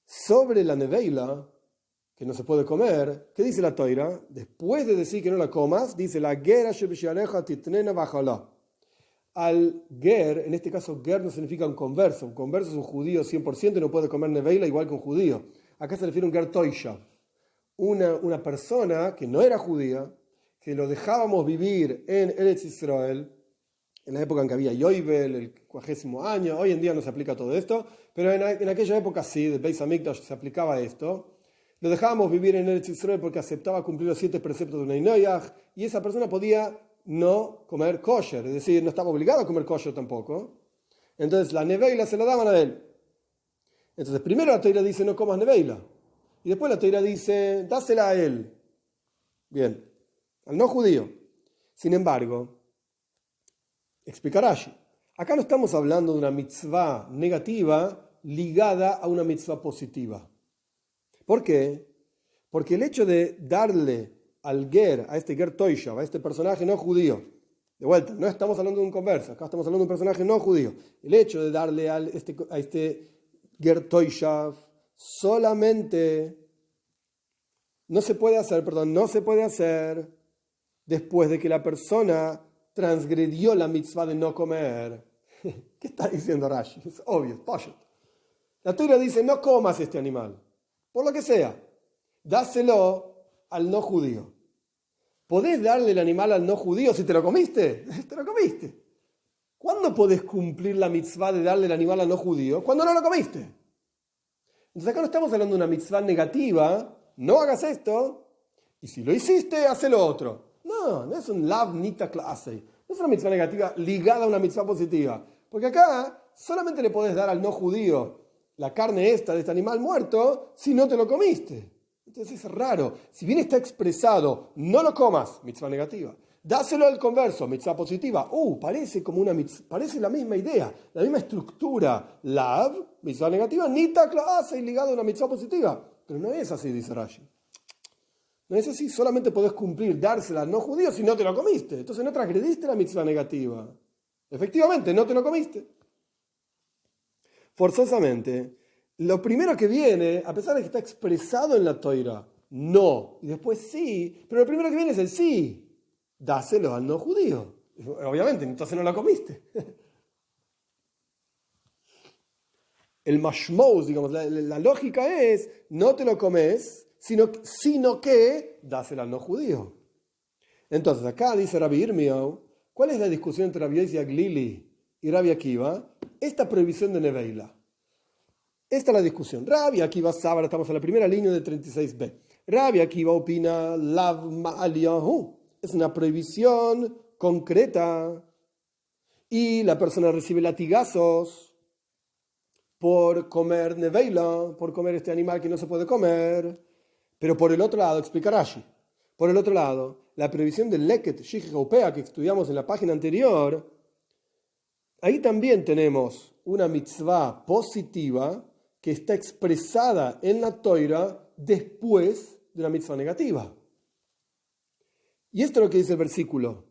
Sobre la Neveila, que no se puede comer, ¿qué dice la Toira? Después de decir que no la comas, dice la Gera shebishareja titnena bajala. Al ger, en este caso ger no significa un converso es un judío 100% y no puede comer neveila igual que un judío. Acá se refiere a un ger toisha, una persona que no era judía, que lo dejábamos vivir en Eretz Israel, en la época en que había Yoibel, el 40º año. Hoy en día no se aplica todo esto, pero en aquella época sí, de Beis Hamikdash se aplicaba esto. Lo dejábamos vivir en Eretz Israel porque aceptaba cumplir los 7 preceptos de Unei Noyaj, y esa persona podía no comer kosher, es decir, no estaba obligado a comer kosher tampoco. Entonces la neveila se la daban a él. Entonces primero la Toira dice no comas neveila, y después la Toira dice dásela a él. Bien, al no judío. Sin embargo, explica Rashi, acá no estamos hablando de una mitzvah negativa ligada a una mitzvah positiva. ¿Por qué? Porque el hecho de darle al ger, a este ger toishav, a este personaje no judío, de vuelta, no estamos hablando de un converso, acá estamos hablando de un personaje no judío, el hecho de darle a este ger toishav solamente no se puede hacer después de que la persona transgredió la mitzvah de no comer. ¿Qué está diciendo Rashi? Es obvio, es pashut. La Torah dice no comas este animal, por lo que sea, dáselo al no judío. ¿Podés darle el animal al no judío si te lo comiste? Te lo comiste. ¿Cuándo podés cumplir la mitzvah de darle el animal al no judío? Cuando no lo comiste. Entonces acá no estamos hablando de una mitzvah negativa, no hagas esto, y si lo hiciste, haz lo otro. No es un lav nita clase, no es una mitzvah negativa ligada a una mitzvah positiva. Porque acá solamente le podés dar al no judío la carne de este animal muerto, si no te lo comiste. Entonces es raro. Si bien está expresado, no lo comas, mitzvah negativa. Dáselo al converso, mitzvah positiva. Parece como parece la misma idea, la misma estructura. Lav, mitzvah negativa, nita clase y ligado a una mitzvah positiva. Pero no es así, dice Rashi. No es así, solamente podés cumplir, dársela al no judío si no te lo comiste. Entonces no transgrediste la mitzvah negativa. Efectivamente, no te lo comiste. Forzosamente, lo primero que viene, a pesar de que está expresado en la Toira, no, y después sí, pero lo primero que viene es el sí. Dáselo al no judío. Obviamente, entonces no lo comiste. El mashmous, digamos, la lógica es, no te lo comes, sino que dáselo al no judío. Entonces, acá dice Rabbi Yirmío, ¿cuál es la discusión entre Rabbi Yossi Aglili y Rabbi Akiva? Esta prohibición de neveila. Esta es la discusión. Rabbi Akiva Sabra, estamos en la primera línea de 36b. Rabbi Akiva opina, lav ma'aliyahu, es una prohibición concreta y la persona recibe latigazos por comer neveila, por comer este animal que no se puede comer. Pero por el otro lado, explica Rashi, por el otro lado, la prohibición del leket, shich haupea, que estudiamos en la página anterior, ahí también tenemos una mitzvah positiva que está expresada en la Toira después de una mitzvah negativa. Y esto es lo que dice el versículo.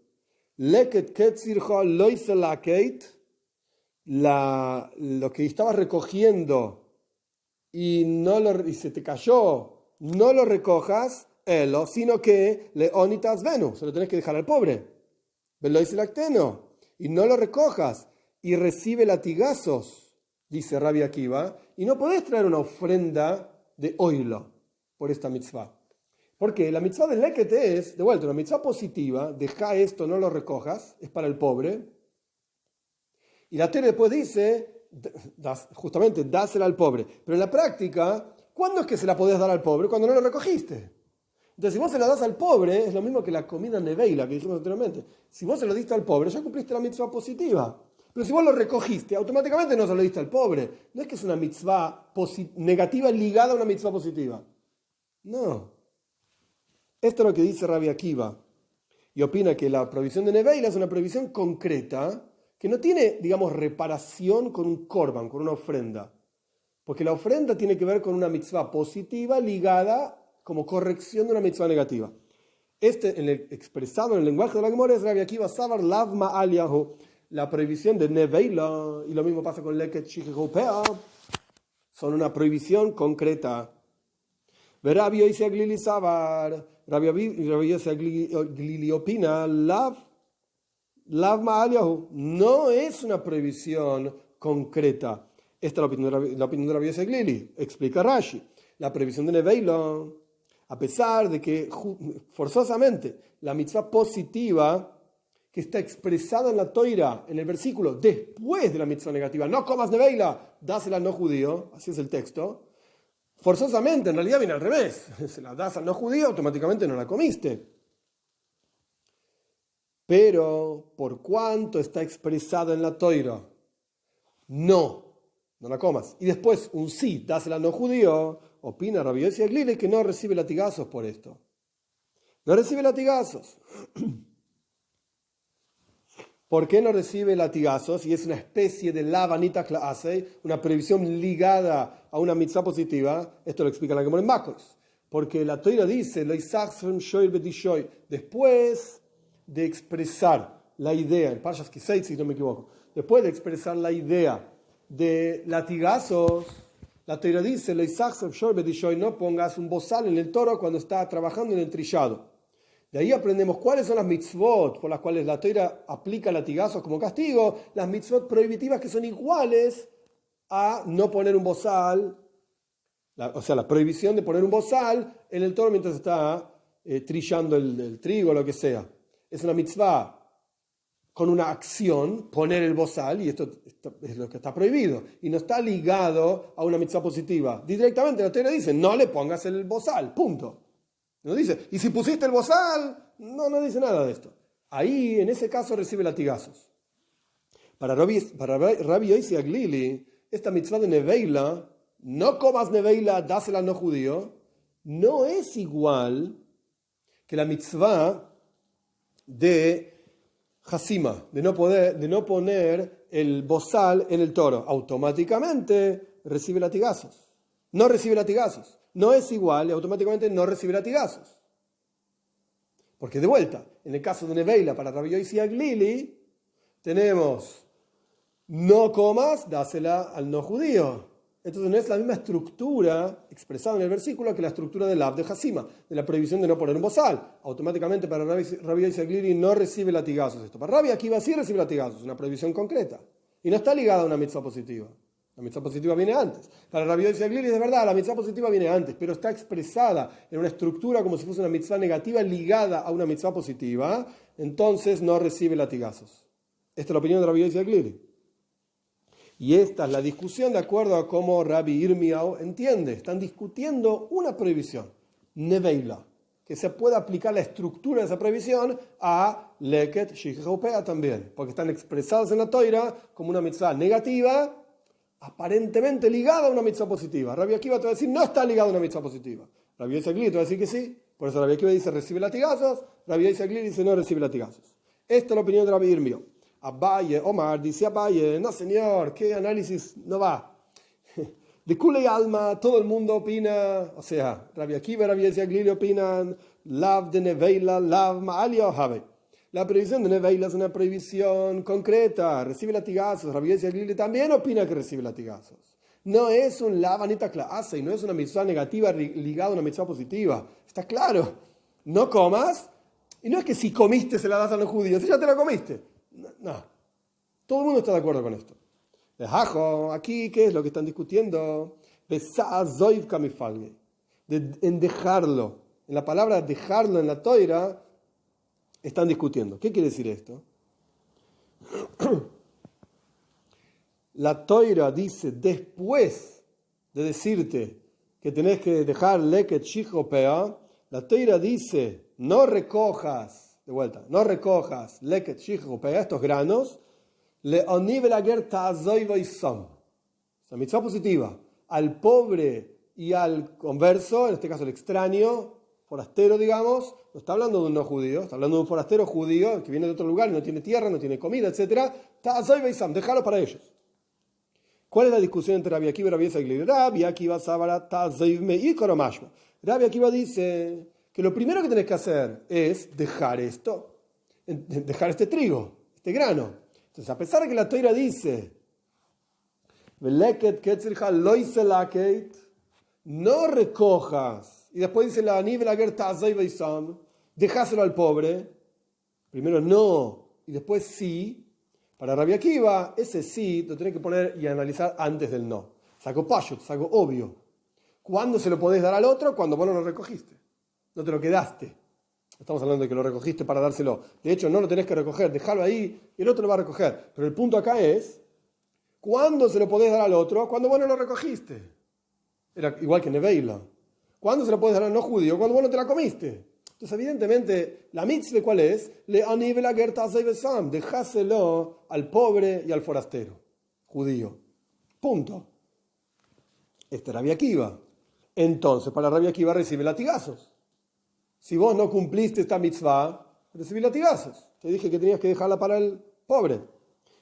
Leket ketzircha loise lakeit, lo que estabas recogiendo y se te cayó, no lo recojas, sino que leonitas venu, se lo tenés que dejar al pobre. Veloise lacteno, y no lo recojas y recibe latigazos dice Rabbi Akiva, y no podés traer una ofrenda de oilo por esta mitzvah. Porque la mitzvah del leket es, de vuelta, una mitzvah positiva, deja esto, no lo recojas, es para el pobre. Y la Torá después dice, justamente, dásela al pobre. Pero en la práctica, ¿cuándo es que se la podés dar al pobre? Cuando no lo recogiste. Entonces, si vos se la das al pobre, es lo mismo que la comida neveila que dijimos anteriormente. Si vos se lo diste al pobre, ya cumpliste la mitzvah positiva. Pero si vos lo recogiste, automáticamente no se lo diste al pobre. No es que es una mitzvah negativa ligada a una mitzvah positiva. No. Esto es lo que dice Rabbi Akiva. Y opina que la provisión de neveila es una provisión concreta que no tiene, digamos, reparación con un korban, con una ofrenda. Porque la ofrenda tiene que ver con una mitzvah positiva ligada como corrección de una mitzvah negativa. Expresado en el lenguaje de la Gemara es Rabbi Akiva Savar Lav Ma'al Yahu, la prohibición de neveila, y lo mismo pasa con leket shikipea, son una prohibición concreta. Rabbi Yosi Aglili Savar, Rabbi Yosi Aglili opina, Lav Ma'al Yahu, no es una prohibición concreta. Esta es la opinión de Rabbi Yosi Aglili. Explica Rashi. La prohibición de neveila, a pesar de que forzosamente la mitzvah positiva que está expresada en la Toira, en el versículo, después de la mitzvah negativa, no comas neveila, dásela al no judío, así es el texto, forzosamente, en realidad viene al revés, se la das al no judío, automáticamente no la comiste. Pero, por cuanto está expresada en la Toira, no la comas, y después un sí, dásela al no judío, opina Rabbi Yosi Aglili que no recibe latigazos por esto. No recibe latigazos. ¿Por qué no recibe latigazos? Y es una especie de lavanita clase, una previsión ligada a una mitzvah positiva. Esto lo explica la Gemara en Makos. Porque la Torah dice, después de expresar la idea, en Parshas Kisei, si no me equivoco, después de expresar la idea de latigazos, la Torah dice, no pongas un bozal en el toro cuando está trabajando en el trillado. De ahí aprendemos cuáles son las mitzvot por las cuales la Torah aplica latigazos como castigo, las mitzvot prohibitivas que son iguales a no poner un bozal, o sea, la prohibición de poner un bozal en el toro mientras está trillando el trigo o lo que sea. Es una mitzvah con una acción, poner el bozal, y esto es lo que está prohibido, y no está ligado a una mitzvah positiva. Directamente la Torah dice, no le pongas el bozal, punto. No dice, y si pusiste el bozal, no dice nada de esto. Ahí, en ese caso, recibe latigazos. Para Rabbi Yosi Aglili, esta mitzvah de neveila, no comas neveila, dásela al no judío, no es igual que la mitzvah de Hasima, de no poner el bozal en el toro. Automáticamente recibe latigazos. No recibe latigazos. No es igual y automáticamente no recibe latigazos. Porque de vuelta, en el caso de neveila para Rabbi Yosi Aglili, tenemos no comas, dásela al no judío. Entonces no es la misma estructura expresada en el versículo que la estructura del Lav de Hasima, de la prohibición de no poner un bozal. Automáticamente para Rabbi Yosi Aglili no recibe latigazos esto. Para Rabbi Akiva sí recibe latigazos, una prohibición concreta. Y no está ligada a una mitzvah positiva. La mitzvah positiva viene antes. Para Rabbi Yosi Aglili es de verdad, la mitzvah positiva viene antes, pero está expresada en una estructura como si fuese una mitzvah negativa ligada a una mitzvah positiva, entonces no recibe latigazos. Esta es la opinión de Rabbi Yosi Aglili. Y esta es la discusión de acuerdo a cómo Rabbi Yirmiyahu entiende. Están discutiendo una prohibición, neveila, que se puede aplicar la estructura de esa prohibición a leket shikipea también, porque están expresados en la Toira como una mitzvah negativa, aparentemente ligada a una mitzvah positiva. Rabbi Akiva te va a decir, no está ligada a una mitzvah positiva. Rabbi Yosi Aglili te va a decir que sí. Por eso Rabbi Akiva dice, recibe latigazos. Rabbi Yosi Aglili dice, no recibe latigazos. Esta es la opinión de Rabbi Yirmiyahu. Abaye, Omar, dice Abaye, no señor, ¿qué análisis no va? De Kulei Alma, todo el mundo opina, o sea, Rabbi Akiva y Rabbi Yosi Aglili opinan, Lav de Neveila, Lav Ma'alia o Habe. La prohibición de neveila es una prohibición concreta, recibe latigazos. Rabbi Yosi Aglili también opina que recibe latigazos. No es un lavanita clase y no es una mitzvah negativa ligada a una mitzvah positiva. Está claro. No comas, y no es que si comiste se la das a los judíos, si ya te la comiste. No. Todo el mundo está de acuerdo con esto. Aquí, ¿qué es lo que están discutiendo? En dejarlo. En la palabra dejarlo en la toira están discutiendo. ¿Qué quiere decir esto? La toira dice, después de decirte que tenés que dejar leket shichopea, la toira dice, no recojas, de vuelta, no recojas leket shichopea, estos granos, le'oni velager ta'azoi voisam. Es una mitzvah positiva. Al pobre y al converso, en este caso el extraño, forastero, digamos, no está hablando de un no judío, está hablando de un forastero judío que viene de otro lugar y no tiene tierra, no tiene comida, etc. Ta'azoi voisam, déjalo para ellos. ¿Cuál es la discusión entre Rabbi Akiva y Rabbi Yosi? Rabbi Akiva sabara ta'azoi me'i koromashma. Rabbi Akiva dice que lo primero que tenés que hacer es dejar esto, dejar este trigo, este grano. Entonces, a pesar de que la Toira dice no recojas, y después dice la dejáselo al pobre, primero no, y después sí, para Rabbi Akiva, ese sí lo tenés que poner y analizar antes del no. Es algo pashut, es algo obvio. ¿Cuándo se lo podés dar al otro? Cuando vos no lo recogiste, no te lo quedaste. Estamos hablando de que lo recogiste para dárselo. De hecho, no lo tenés que recoger, dejarlo ahí y el otro lo va a recoger. Pero el punto acá es, ¿cuándo se lo podés dar al otro? Cuando vos no lo recogiste. Era igual que Neveila. ¿Cuándo se lo podés dar al no judío? Cuando vos no te la comiste. Entonces, evidentemente, la mitzvah ¿cuál es? Dejáselo al pobre y al forastero, judío. Punto. Este era Rabbi Akiva. Entonces, para Rabbi Akiva recibe latigazos. Si vos no cumpliste esta mitzvah, recibí latigazos. Te dije que tenías que dejarla para el pobre.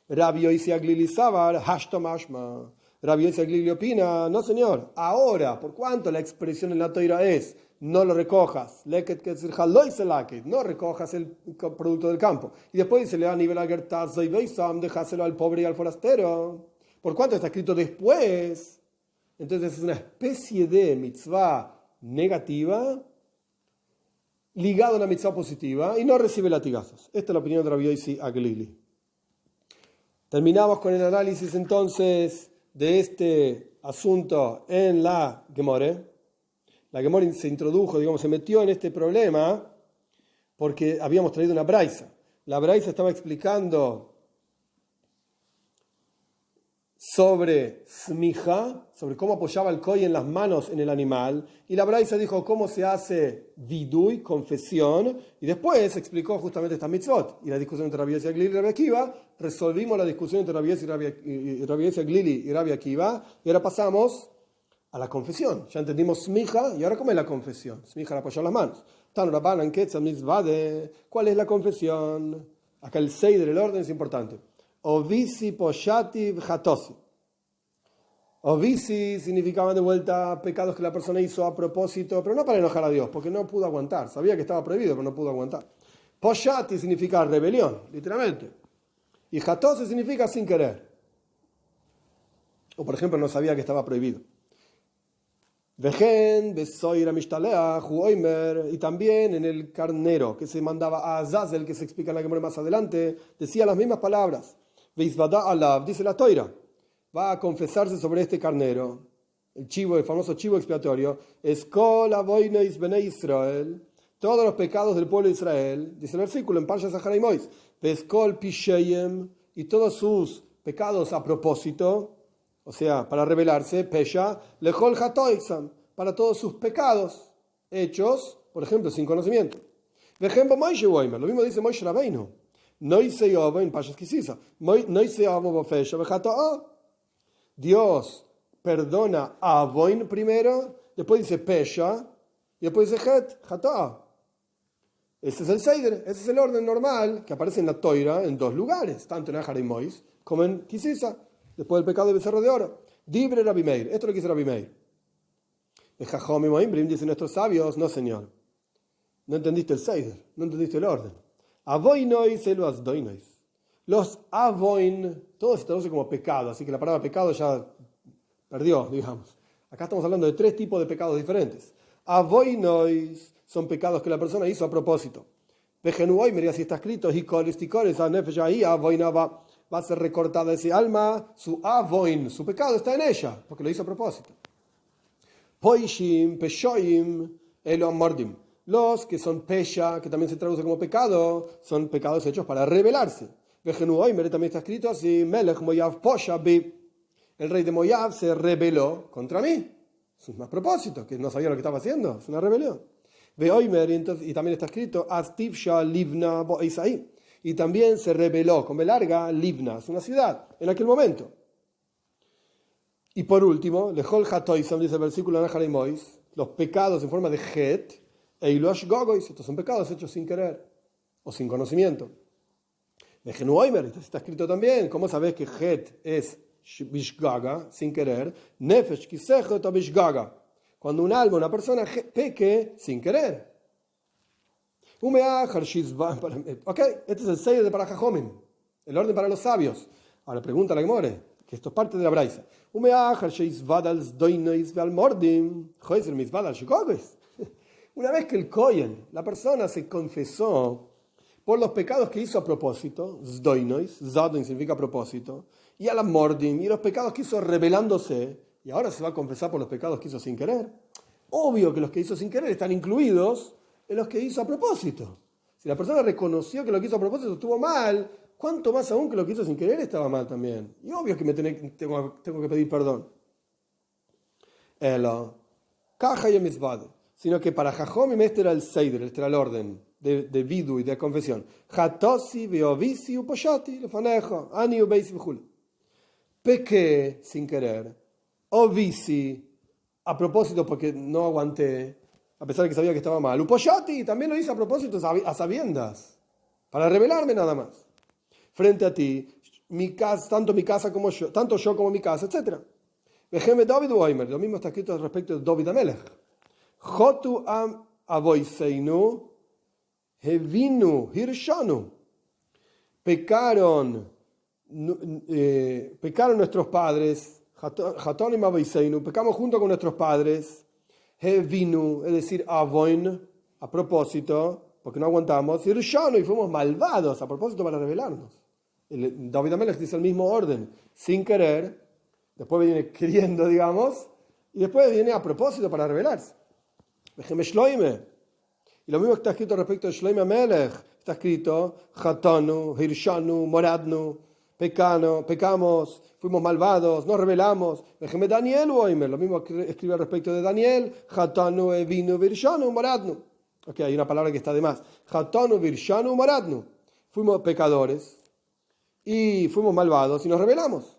Rabbi Yosi Aglili Sabar, Hashtomashma. Rabbi Yosi Aglili opina, no señor, ahora, por cuanto la expresión en la Toira es, no lo recojas, no recojas el producto del campo. Y después dice, dejáselo al pobre y al forastero. Por cuanto está escrito después, entonces es una especie de mitzvah negativa, ligado a una mitzvah positiva y no recibe latigazos. Esta es la opinión de Rabbi Yosi Aglili. Terminamos con el análisis entonces de este asunto en la Gemore. La Gemore se introdujo, digamos, se metió en este problema porque habíamos traído una braisa. La braisa estaba explicando sobre smija, sobre cómo apoyaba el koy en las manos en el animal, y la braisa dijo cómo se hace vidui, confesión, y después explicó justamente esta mitzvot, y la discusión entre Rabbi Yosi Aglili y Rabbi Akiva. Resolvimos la discusión entre Rabbi Yosi Aglili y Rabbi Akiva, y ahora pasamos a la confesión. Ya entendimos smija, y ahora ¿cómo es la confesión? Smija era apoyar las manos. ¿Cuál es la confesión? Acá el seider, el orden es importante. Ovisi poshati v'chatosi. Ovisi significaba de vuelta pecados que la persona hizo a propósito, pero no para enojar a Dios, porque no pudo aguantar. Sabía que estaba prohibido, pero no pudo aguantar. Poshati significa rebelión, literalmente. Y chatosi significa sin querer. O por ejemplo, no sabía que estaba prohibido. Vejen, besoira mishtalea, juoimer, y también en el carnero que se mandaba a Azazel, que se explica en la Gemara más adelante, decía las mismas palabras. Veisvada alav, dice la Toira, va a confesarse sobre este carnero, el chivo, el famoso chivo expiatorio, Eskol avoinois bnei Israel, todos los pecados del pueblo de Israel, dice el versículo en Parshas Zachar Mois, Veskol pisheyem, y todos sus pecados a propósito, o sea, para rebelarse, pesha, lejol hatoisam, para todos sus pecados hechos, por ejemplo, sin conocimiento. Vejembo Moshe Weimer, lo mismo dice Moshe Rabbeinu. Dios perdona a Avoin primero, después dice pesha, y después dice het, hata. Ese es el seider, ese es el orden normal que aparece en la Toira en dos lugares, tanto en Ahar y Mois como en Kisisa. Después del pecado del becerro de oro. Dibre Rabbi Meir. Esto es lo que dice Rabbi Meir. Dicen nuestros sabios, no señor. No entendiste el seider, no entendiste el orden. Avoinois y los doinois. Los avoin, todo se traduce como pecado, así que la palabra pecado ya perdió, digamos. Acá estamos hablando de tres tipos de pecados diferentes. Avoinois son pecados que la persona hizo a propósito. Vejenuoimer, y así está escrito, Hikolis, Tikolis, Anefesh, ahí, avoinaba. va a ser recortada ese alma, su avoin, su pecado está en ella, porque lo hizo a propósito. Poishim, peshoim, elo mordim. Los que son pesha, que también se traduce como pecado, son pecados hechos para rebelarse. Vejenu Oimer también está escrito así, Melech Moyav Posha Bi. El rey de Moyav se rebeló contra mí. Es un propósito, que no sabía lo que estaba haciendo, es una rebelión. Ve Oimer, y también está escrito, Astivsha Livna Bo Isaí. Y también se rebeló, con B larga, Livna, es una ciudad, en aquel momento. Y por último, Lejol Hatoisam, dice el versículo en Mois, los pecados en forma de Het, Eilosh Gogois, estos son pecados hechos sin querer o sin conocimiento. Vejenu Oimer, está escrito también, ¿cómo sabes que Het es Bishgaga, sin querer? Nefesh Kisechet o Bishgaga, cuando un alma, una persona peque sin querer. Ok, este es el sello de para Jajomim, el orden para los sabios. Ahora pregunta la Gemore, que esto es parte de la Braisa. Una vez que el Kohen, la persona, se confesó por los pecados que hizo a propósito, zdoinois, zadon significa propósito, y a la mordim, y los pecados que hizo rebelándose, y ahora se va a confesar por los pecados que hizo sin querer. Obvio que los que hizo sin querer están incluidos en los que hizo a propósito. Si la persona reconoció que lo que hizo a propósito estuvo mal, ¿cuánto más aún que lo que hizo sin querer estaba mal también? Y obvio que tengo que pedir perdón. Caja y misbad. Sino que para Jajomim este era el seider, este era el orden de vidu y de confesión. Hatosi veovisi uposhati lefanejo, ani ubeisi v'chul. Pequé sin querer, ovisi a propósito porque no aguanté, a pesar de que sabía que estaba mal. Uposhati también lo hice a propósito, a sabiendas, para rebelarme nada más. Frente a ti, mi casa, tanto mi casa como yo, tanto yo como mi casa, etc. Vejeme David Weimer, lo mismo está escrito respecto de David Amelech. Jotu am avoiseinu hevinu hirshanu. Pecaron nuestros padres, Hatonim avoiseinu, pecamos junto con nuestros padres, hevinu, es decir, avoin, a propósito, porque no aguantamos, hirshanu, y fuimos malvados a propósito para rebelarnos. David Amelech dice el mismo orden, sin querer, después viene queriendo, digamos, y después viene a propósito para rebelarse. Y lo mismo está escrito respecto a Shloime Amelech, está escrito Hatanu, Hirshanu, Moradnu, pecamos, fuimos malvados, nos rebelamos. Daniel Oimer, lo mismo escribe respecto de Daniel, Hatanu, Evinu, Hirshanu, Moradnu. Ok, hay una palabra que está de más. Hatanu, Hirshanu, Moradnu. Fuimos pecadores y fuimos malvados y nos rebelamos.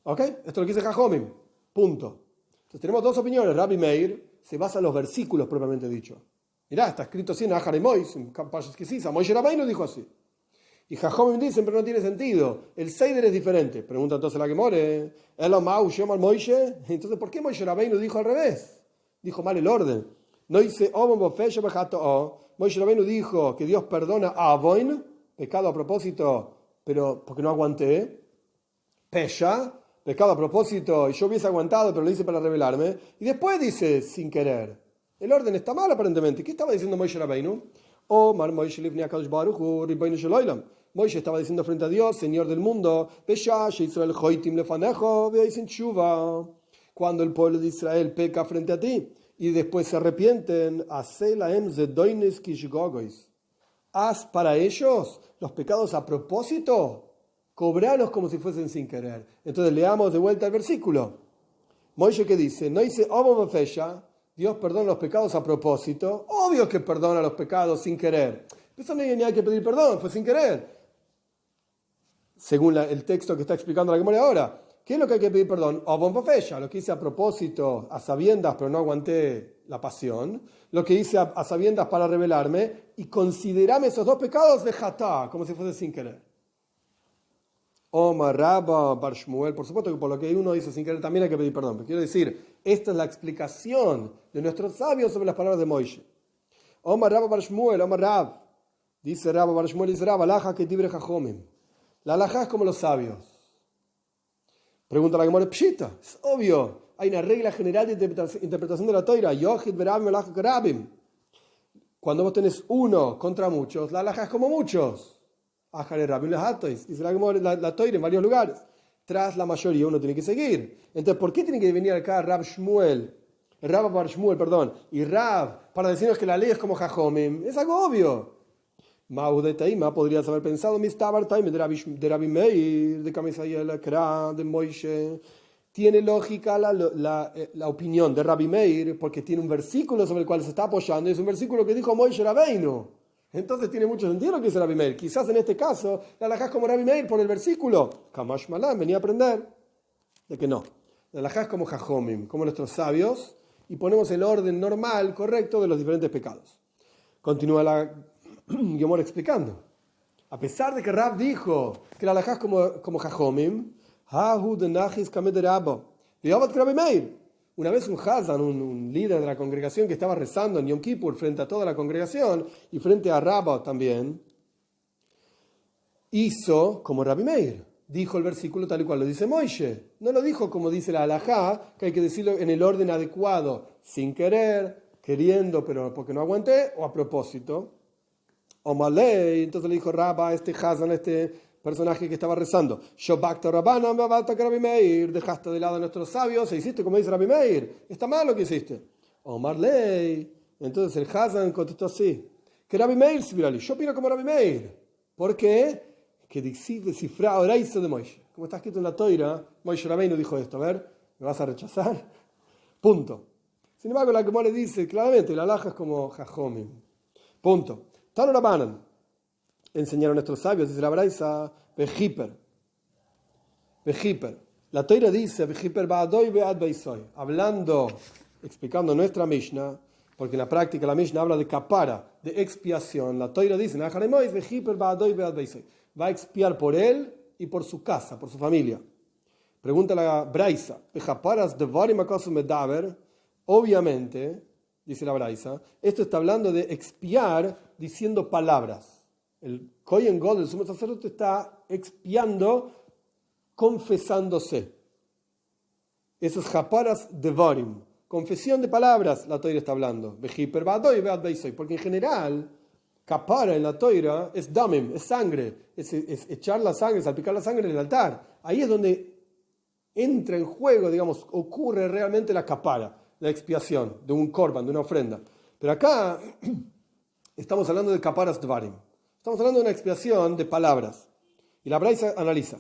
Ok, esto es lo que dice Jajomim. Punto. Entonces tenemos dos opiniones. Rabbi Meir se basa en los versículos propiamente dicho. Mirá, está escrito así en Ahar y Mois, en Pashas Kisisa. Moishe Rabbeinu dijo así. Y Jajomim dicen, pero no tiene sentido. El Seider es diferente. Pregunta entonces la Gemore. Entonces, ¿por qué Moishe Rabbeinu dijo al revés? Dijo mal el orden. No dice, Moishe Rabbeinu dijo que Dios perdona a Avoin, pecado a propósito, pero porque no aguanté. Pesha, pecado a propósito, y yo hubiese aguantado, pero lo hice para rebelarme. Y después dice, sin querer. El orden está mal aparentemente. ¿Qué estaba diciendo Moishe Rabbeinu? Moishe estaba diciendo frente a Dios, Señor del mundo, cuando el pueblo de Israel peca frente a ti y después se arrepienten, haz para ellos los pecados a propósito, cobralos como si fuesen sin querer. Entonces leamos de vuelta el versículo. Moishe que dice, no dice Dios perdona los pecados a propósito. Obvio que perdona los pecados sin querer. Eso no hay que pedir perdón, fue sin querer. Según el texto que está explicando la Gemara ahora. ¿Qué es lo que hay que pedir perdón? Lo que hice a propósito, a sabiendas, pero no aguanté la pasión. Lo que hice a sabiendas para rebelarme. Y considerame esos dos pecados de jatá, como si fuese sin querer. Omar Rabba Bar Shmuel, por supuesto que por lo que uno hizo sin querer también hay que pedir perdón. Pero quiero decir, esta es la explicación de nuestros sabios sobre las palabras de Moishe. Omar Rabba Bar Shmuel, Omar Rab. Dice Rabba Bar Shmuel, dice Rabba, Alaja que tibre jajomim. La alajá es como los sabios. Pregunta la Gemara, pshita, es obvio. Hay una regla general de interpretación de la Toira. Yochid verabim alaj garabim. Cuando vos tenés uno contra muchos, la alajá es como muchos. Ajare Rabin las Atois. Dice la Toira en varios lugares. Tras la mayoría uno tiene que seguir. Entonces, ¿por qué tiene que venir acá Rab Bar Shmuel, perdón, y Rab para decirnos que la ley es como Jajomim? Es algo obvio. Maude Taima podrías haber pensado, Mistabar Taime de Rabbi Meir, de Kamisayel Kra, de Moishe. Tiene lógica la opinión de Rabbi Meir porque tiene un versículo sobre el cual se está apoyando y es un versículo que dijo Moishe Rabbeinu. Entonces tiene mucho sentido lo que dice Rabbi Meir. Quizás en este caso la halajá es como Rabbi Meir por el versículo. Kamash Malan venía a aprender de que no. La halajá es como Jajomim, como nuestros sabios, y ponemos el orden normal, correcto, de los diferentes pecados. Continúa la Gemara explicando. A pesar de que Rab dijo que la halajá es como Jajomim, una vez un Hazan, un líder de la congregación que estaba rezando en Yom Kippur frente a toda la congregación y frente a Rabba también, hizo como Rabbi Meir. Dijo el versículo tal y cual lo dice Moishe. No lo dijo como dice la halajá, que hay que decirlo en el orden adecuado, sin querer, queriendo, pero porque no aguanté, o a propósito. O malei, entonces le dijo Rabba a este Hazan, a este personaje que estaba rezando, dejaste de lado a nuestros sabios e hiciste como dice Rabbi Meir. Está mal lo que hiciste. Omar Ley. Entonces el Hazan contestó así, que Rabbi Meir, yo opino como Rabbi Meir. ¿Por qué? Que descifra oraisa de Moishe. Como está escrito en la Toira, Moishe Rabbeinu dijo esto. A ver, ¿me vas a rechazar? Punto. Sin embargo, la Gemara dice claramente, la halajá es como Jajomim. Punto. Tano Rabanan. Enseñaron nuestros sabios, dice la Braisa, Vejiper. La Toira dice, Vejiper Ba'adoi Be'ad Beisoy. Hablando, explicando nuestra Mishnah, porque en la práctica la Mishnah habla de kapara, de expiación. La Toira dice, Vejiper Ba'adoi Be'ad Beisoy. Va a expiar por él y por su casa, por su familia. Pregunta la Braisa, Vejaparas Devarim Akasu Medaber. Obviamente, dice la Braisa, esto está hablando de expiar diciendo palabras. El Kohen Gadol, el sumo sacerdote, está expiando, confesándose. Eso es Japaras Devarim. Confesión de palabras, la Toira está hablando. Porque en general, Kapara en la Toira es damim, es sangre. Es echar la sangre, salpicar la sangre en el altar. Ahí es donde entra en juego, digamos, ocurre realmente la Kapara, la expiación de un korban, de una ofrenda. Pero acá estamos hablando de Kaparas Devarim. Estamos hablando de una expiación de palabras. Y la Braisa analiza.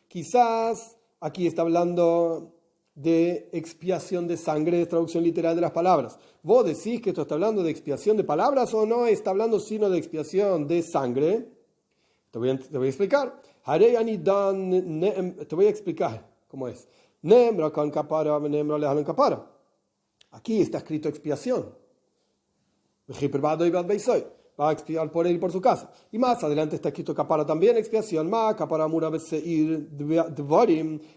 Quizás aquí está hablando de expiación de sangre, de traducción literal de las palabras. ¿Vos decís que esto está hablando de expiación de palabras o no está hablando sino de expiación de sangre? Te voy a explicar. Te voy a explicar cómo es. Aquí está escrito expiación. Va a expiar por él y por su casa. Y más adelante está escrito kapara también, expiación.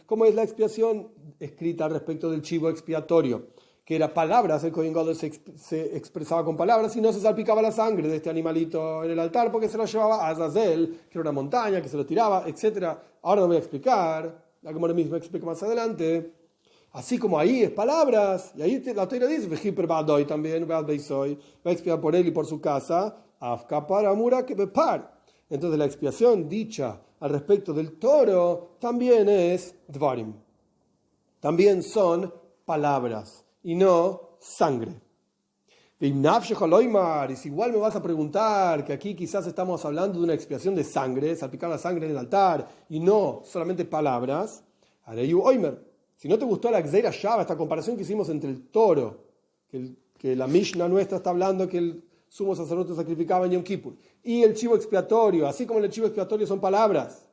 ¿Cómo es la expiación escrita al respecto del chivo expiatorio? Que era palabras, el Kohen Gadol se expresaba con palabras y no se salpicaba la sangre de este animalito en el altar porque se lo llevaba a Azazel, que era una montaña, que se lo tiraba, etc. Ahora no voy a explicar, la Gemara misma explica más adelante. Así como ahí es palabras, y ahí la Toira dice, Vejiper Ba'adoi también, va a expiar por él y por su casa, Afkapar Amura que Bepar. Entonces la expiación dicha al respecto del toro también es Dvarim. También son palabras y no sangre. Y si igual me vas a preguntar que aquí quizás estamos hablando de una expiación de sangre, salpicar la sangre en el altar y no solamente palabras, Areyu Oimer. Si no te gustó la Gzeira Shava, esta comparación que hicimos entre el toro, que la Mishnah nuestra está hablando que el sumo sacerdote sacrificaba en Yom Kippur, y el chivo expiatorio, así como el chivo expiatorio son palabras,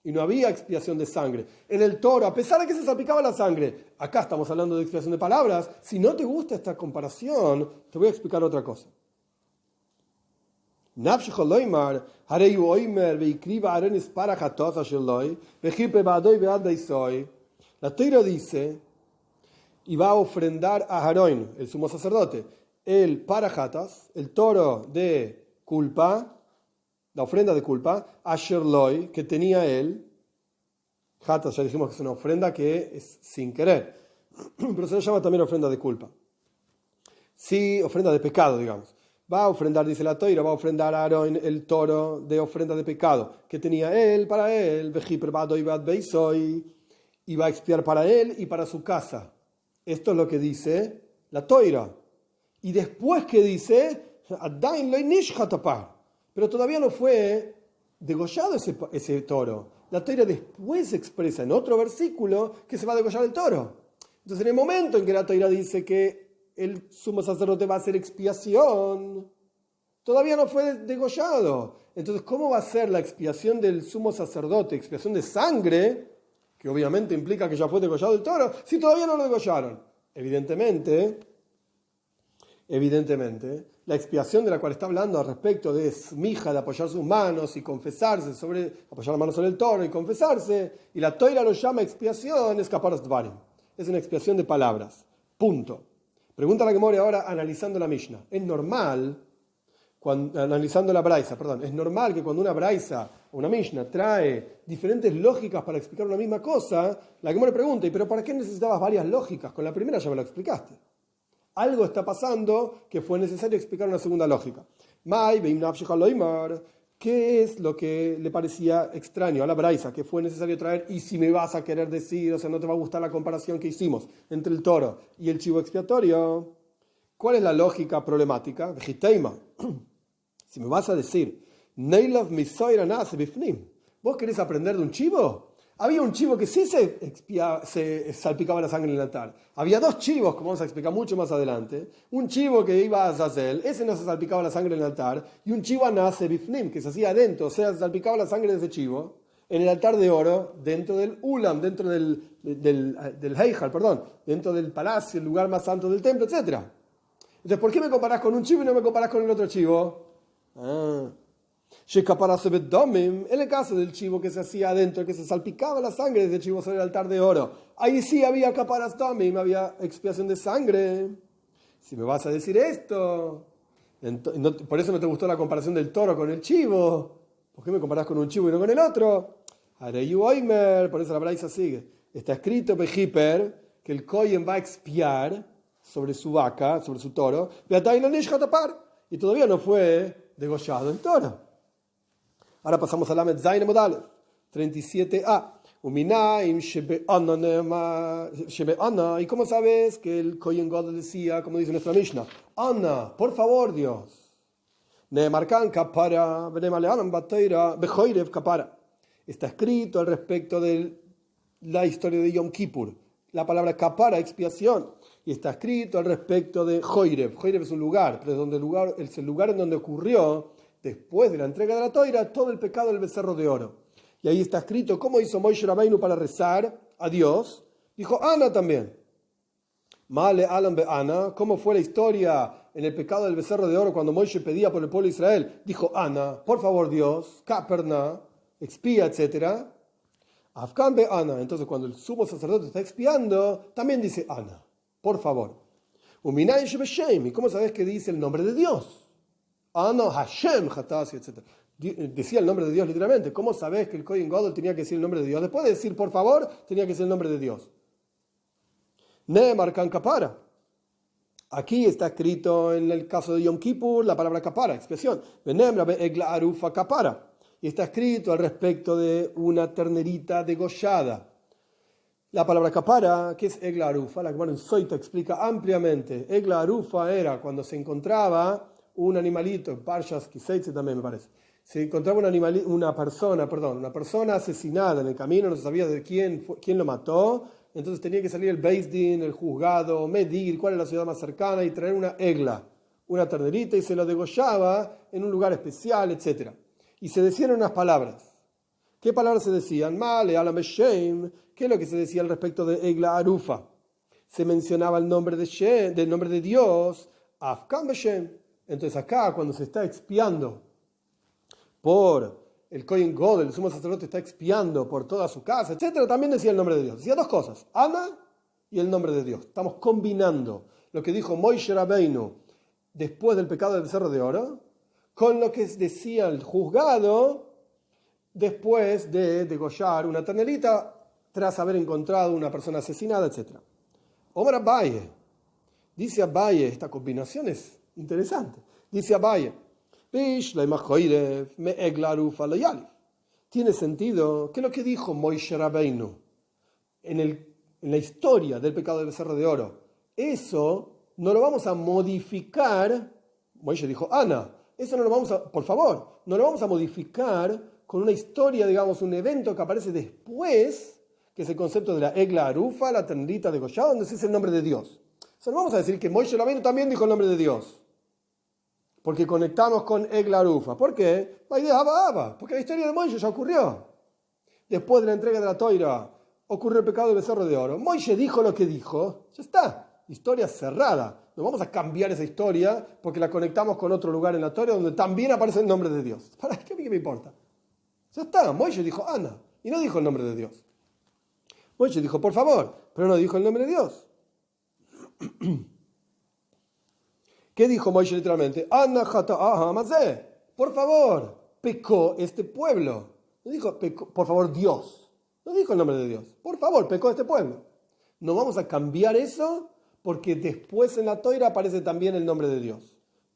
y no había expiación de sangre. En el toro, a pesar de que se salpicaba la sangre, acá estamos hablando de expiación de palabras. Si no te gusta esta comparación, te voy a explicar otra cosa. La Toira dice, y va a ofrendar a Aarón, el sumo sacerdote, el parajatas, el toro de culpa, la ofrenda de culpa, Asher Loi, que tenía él. Hatas ya dijimos que es una ofrenda que es sin querer, pero se le llama también ofrenda de culpa. Sí, ofrenda de pecado, digamos. Va a ofrendar, dice la Toira, va a ofrendar a Aarón el toro de ofrenda de pecado que tenía él para él, y va a expiar para él y para su casa. Esto es lo que dice la Toira. Y después que dice, pero todavía no fue degollado ese toro. La Toira después expresa en otro versículo que se va a degollar el toro. Entonces, en el momento en que la Toira dice que el sumo sacerdote va a hacer expiación, todavía no fue degollado. Entonces, ¿cómo va a ser la expiación del sumo sacerdote? Expiación de sangre, que obviamente implica que ya fue degollado el toro, si todavía no lo degollaron. Evidentemente, la expiación de la cual está hablando al respecto de smija, de apoyar sus manos y confesarse apoyar las manos sobre el toro y confesarse, y la Toira lo llama expiación, es kaparas dvarim. Es una expiación de palabras. Punto. Pregunta la Gemara ahora analizando la Mishnah. Es normal, analizando la Braisa, es normal que cuando una Braisa o una Mishnah trae diferentes lógicas para explicar una misma cosa, la Gemara pregunta, ¿pero para qué necesitabas varias lógicas? Con la primera ya me lo explicaste. Algo está pasando que fue necesario explicar una segunda lógica. ¿Qué es lo que le parecía extraño a la Braisa que fue necesario traer? Y si me vas a querer decir, o sea, no te va a gustar la comparación que hicimos entre el toro y el chivo expiatorio. ¿Cuál es la lógica problemática? Vejiteima. Si me vas a decir, ¿vos querés aprender de un chivo? Había un chivo que sí se salpicaba la sangre en el altar. Había dos chivos, como vamos a explicar mucho más adelante. Un chivo que iba a Azazel, ese no se salpicaba la sangre en el altar. Y un chivo anase bifnim, que se hacía adentro, o sea, se salpicaba la sangre de ese chivo en el altar de oro, dentro del ulam, dentro del heijal, dentro del palacio, el lugar más santo del templo, etc. Entonces, ¿por qué me comparás con un chivo y no me comparás con el otro chivo? En el caso del chivo que se hacía adentro, que se salpicaba la sangre de ese chivo sobre el altar de oro, ahí sí había kaparas damim, había expiación de sangre. Si me vas a decir esto, por eso no te gustó la comparación del toro con el chivo, ¿por qué me comparás con un chivo y no con el otro? Por eso la Braisa sigue. Está escrito Bejiper que el Kohen va a expiar sobre su vaca, sobre su toro, y todavía no fue degollado el toro. Ahora pasamos a la Zayin Modal 37a. ¿Y cómo sabes que el Kohen Gadol decía, como dice nuestra Mishnah? Ana, por favor, Dios. Está escrito al respecto de la historia de Yom Kippur. La palabra kapara, expiación. Y está escrito al respecto de Joirev. Joirev es un lugar, pero es el lugar en donde ocurrió, después de la entrega de la Toira, todo el pecado del becerro de oro. Y ahí está escrito cómo hizo Moshe Rabbeinu para rezar a Dios. Dijo Ana también. Male Alam be Ana, ¿cómo fue la historia en el pecado del becerro de oro cuando Moshe pedía por el pueblo de Israel? Dijo Ana, por favor Dios, Kaperna, expía, etc. Afkan be Ana, entonces cuando el sumo sacerdote está expiando, también dice Ana, por favor. Uminay Shebeshem, ¿y cómo sabes que dice el nombre de Dios? Ana, Hashem, Hatasi, etc. Decía el nombre de Dios literalmente. ¿Cómo sabes que el Kohen Gadol tenía que decir el nombre de Dios? Después de decir por favor, tenía que decir el nombre de Dios. Ne'emar kan kapara. Aquí está escrito en el caso de Yom Kippur la palabra kapara, expresión. Venemra be egla arufa kapara. Y está escrito al respecto de una ternerita degollada. La palabra kapara, ¿qué es egla arufa? La Gemara en Soita explica ampliamente. Egla arufa era cuando se encontraba un animalito, Parshas Kiseitze también me parece. Se encontraba una persona asesinada en el camino, no se sabía de quién lo mató, entonces tenía que salir el Beis Din, el juzgado, medir cuál es la ciudad más cercana y traer una egla, una ternerita, y se lo degollaba en un lugar especial, etc. Y se decían unas palabras. ¿Qué palabras se decían? Male, alam beshem. ¿Qué es lo que se decía al respecto de egla arufa? Se mencionaba el nombre del nombre de Dios, Afkan beshem. Entonces acá, cuando se está expiando por el Kohen Gadol, el sumo sacerdote está expiando por toda su casa, etc., también decía el nombre de Dios. Decía dos cosas, Ana y el nombre de Dios. Estamos combinando lo que dijo Moshe Rabbeinu después del pecado del becerro de oro con lo que decía el juzgado después de degollar una ternerita tras haber encontrado una persona asesinada, etc. Omar Abaye, dice Abaye, esta combinación es interesante. Dice Abaye, tiene sentido que lo que dijo Moishe Rabbeinu en la historia del pecado del becerro de oro, eso no lo vamos a modificar. Moishe dijo, Ana, eso no lo vamos a, por favor, no lo vamos a modificar con una historia, digamos, un evento que aparece después, que es el concepto de la Egla Arufa, la ternerita degollada, donde se dice el nombre de Dios. O sea, no vamos a decir que Moishe Rabbeinu también dijo el nombre de Dios, porque conectamos con Egla Arufa. ¿Por qué? Porque la historia de Moishe ya ocurrió. Después de la entrega de la Toira, ocurrió el pecado del becerro de oro. Moishe dijo lo que dijo, ya está, historia cerrada. No vamos a cambiar esa historia porque la conectamos con otro lugar en la Toira donde también aparece el nombre de Dios. ¿Para qué me importa? Ya está, Moishe dijo Ana y no dijo el nombre de Dios. Moishe dijo, por favor, pero no dijo el nombre de Dios. ¿Qué dijo Moishe literalmente? Ana jata'aha mazeh. Por favor, pecó este pueblo. No dijo, pecó, por favor, Dios. No dijo el nombre de Dios. Por favor, pecó este pueblo. No vamos a cambiar eso porque después en la Toira aparece también el nombre de Dios.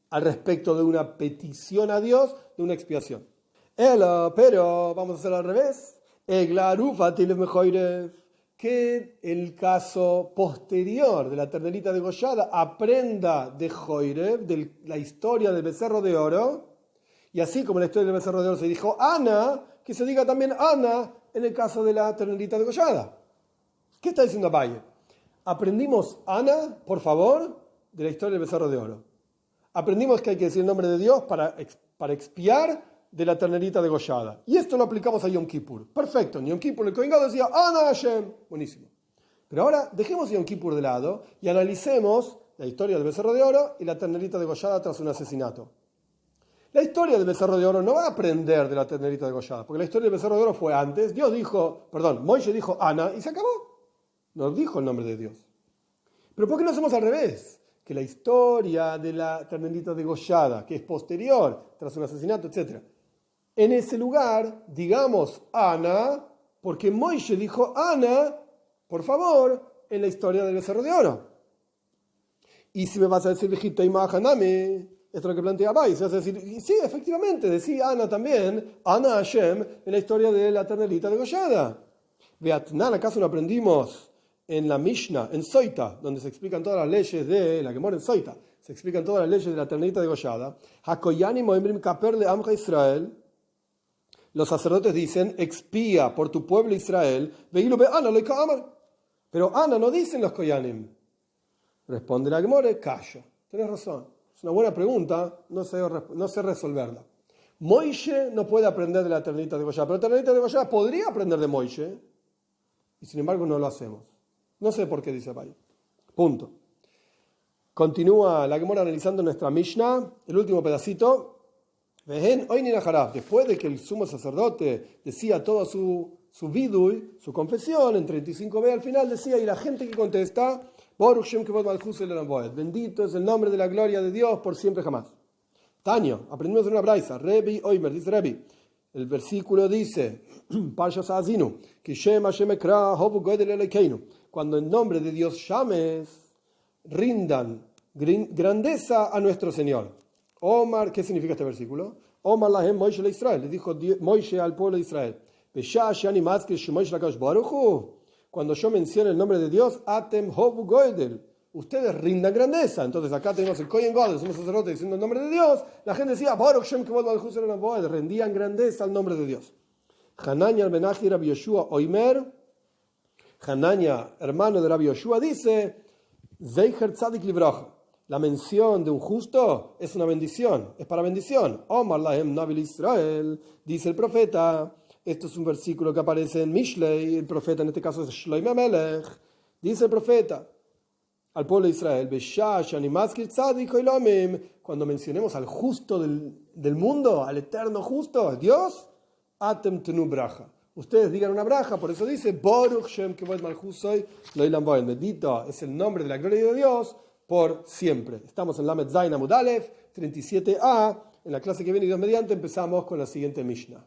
Al respecto de una petición a Dios, de una expiación. Pero vamos a hacerlo al revés. Que el caso posterior de la ternerita degollada aprenda de Joirev, de la historia del becerro de oro, y así como en la historia del becerro de oro se dijo Ana, que se diga también Ana en el caso de la ternerita degollada. ¿Qué está diciendo Abaye? Aprendimos Ana, por favor, de la historia del becerro de oro. Aprendimos que hay que decir el nombre de Dios para expiar de la ternerita degollada. Y esto lo aplicamos a Yom Kippur. Perfecto. En Yom Kippur el Kohen Gadol decía, Ana Hashem. Buenísimo. Pero ahora dejemos Yom Kippur de lado y analicemos la historia del becerro de oro y la ternerita degollada tras un asesinato. La historia del becerro de oro no va a aprender de la ternerita degollada, porque la historia del becerro de oro fue antes. Moishe dijo Ana y se acabó. No dijo el nombre de Dios. Pero ¿por qué no hacemos al revés? Que la historia de la ternerita degollada, que es posterior, tras un asesinato, etc., en ese lugar, digamos Ana, porque Moishe dijo Ana, por favor, en la historia del becerro de oro. Y si me vas a decir Egipto y Mahanami, esto es lo que plantea Abaye, se vas a decir, sí, efectivamente, decía Ana también, Ana Hashem, en la historia de la ternerita degollada. Beatnan, ¿acaso no aprendimos en la Mishnah, en Soita, donde se explican todas las leyes de la que mora en Soita, se explican todas las leyes de la ternerita degollada? Hakoyani moemrim kaper le amcha Israel. Los sacerdotes dicen, expía por tu pueblo Israel, pero Ana no dicen los koyanim. Responde la Gemore, calla. Tienes razón. Es una buena pregunta, no sé resolverla. Moishe no puede aprender de la ternerita degollada, pero la ternerita degollada podría aprender de Moishe, y sin embargo no lo hacemos. No sé por qué dice Abaye. Punto. Continúa la Gemora analizando nuestra Mishnah, el último pedacito. Después de que el sumo sacerdote decía toda su vidui, su confesión, en 35b al final decía, y la gente que contesta, bendito es el nombre de la gloria de Dios por siempre jamás. Taño, aprendimos en una braisa, Rebi Oimer, dice Rebi, el versículo dice, cuando en nombre de Dios llames, rindan grandeza a nuestro Señor. Omar, ¿qué significa este versículo? Omar lahem Moishe le Israel, le dijo Moishe al pueblo de Israel, cuando yo menciono el nombre de Dios, atem hovu goedel, ustedes rindan grandeza. Entonces acá tenemos el Kohen Gadol, somos sacerdotes diciendo el nombre de Dios, la gente decía, rendían grandeza al nombre de Dios. Hanania Benaji Rabbi Yoshua Oimer, Hanania, hermano de Rabbi Yoshua, dice, Zeicher Tzadik Livracha, la mención de un justo es una bendición, es para bendición. Omar lahem Nabil Israel, dice el profeta. Esto es un versículo que aparece en Mishlei, el profeta en este caso es Shlomo Melech. Dice el profeta al pueblo de Israel, cuando mencionemos al justo del mundo, al eterno justo, Dios, atem tenu braja. Ustedes digan una braja, por eso dice, Baruch Shem Kevod Malchusoy Loilam Boen. Bendito es el nombre de la gloria de Dios por siempre. Estamos en Lamed Zayin Amud Aleph 37a. En la clase que viene, Dios mediante, empezamos con la siguiente Mishnah.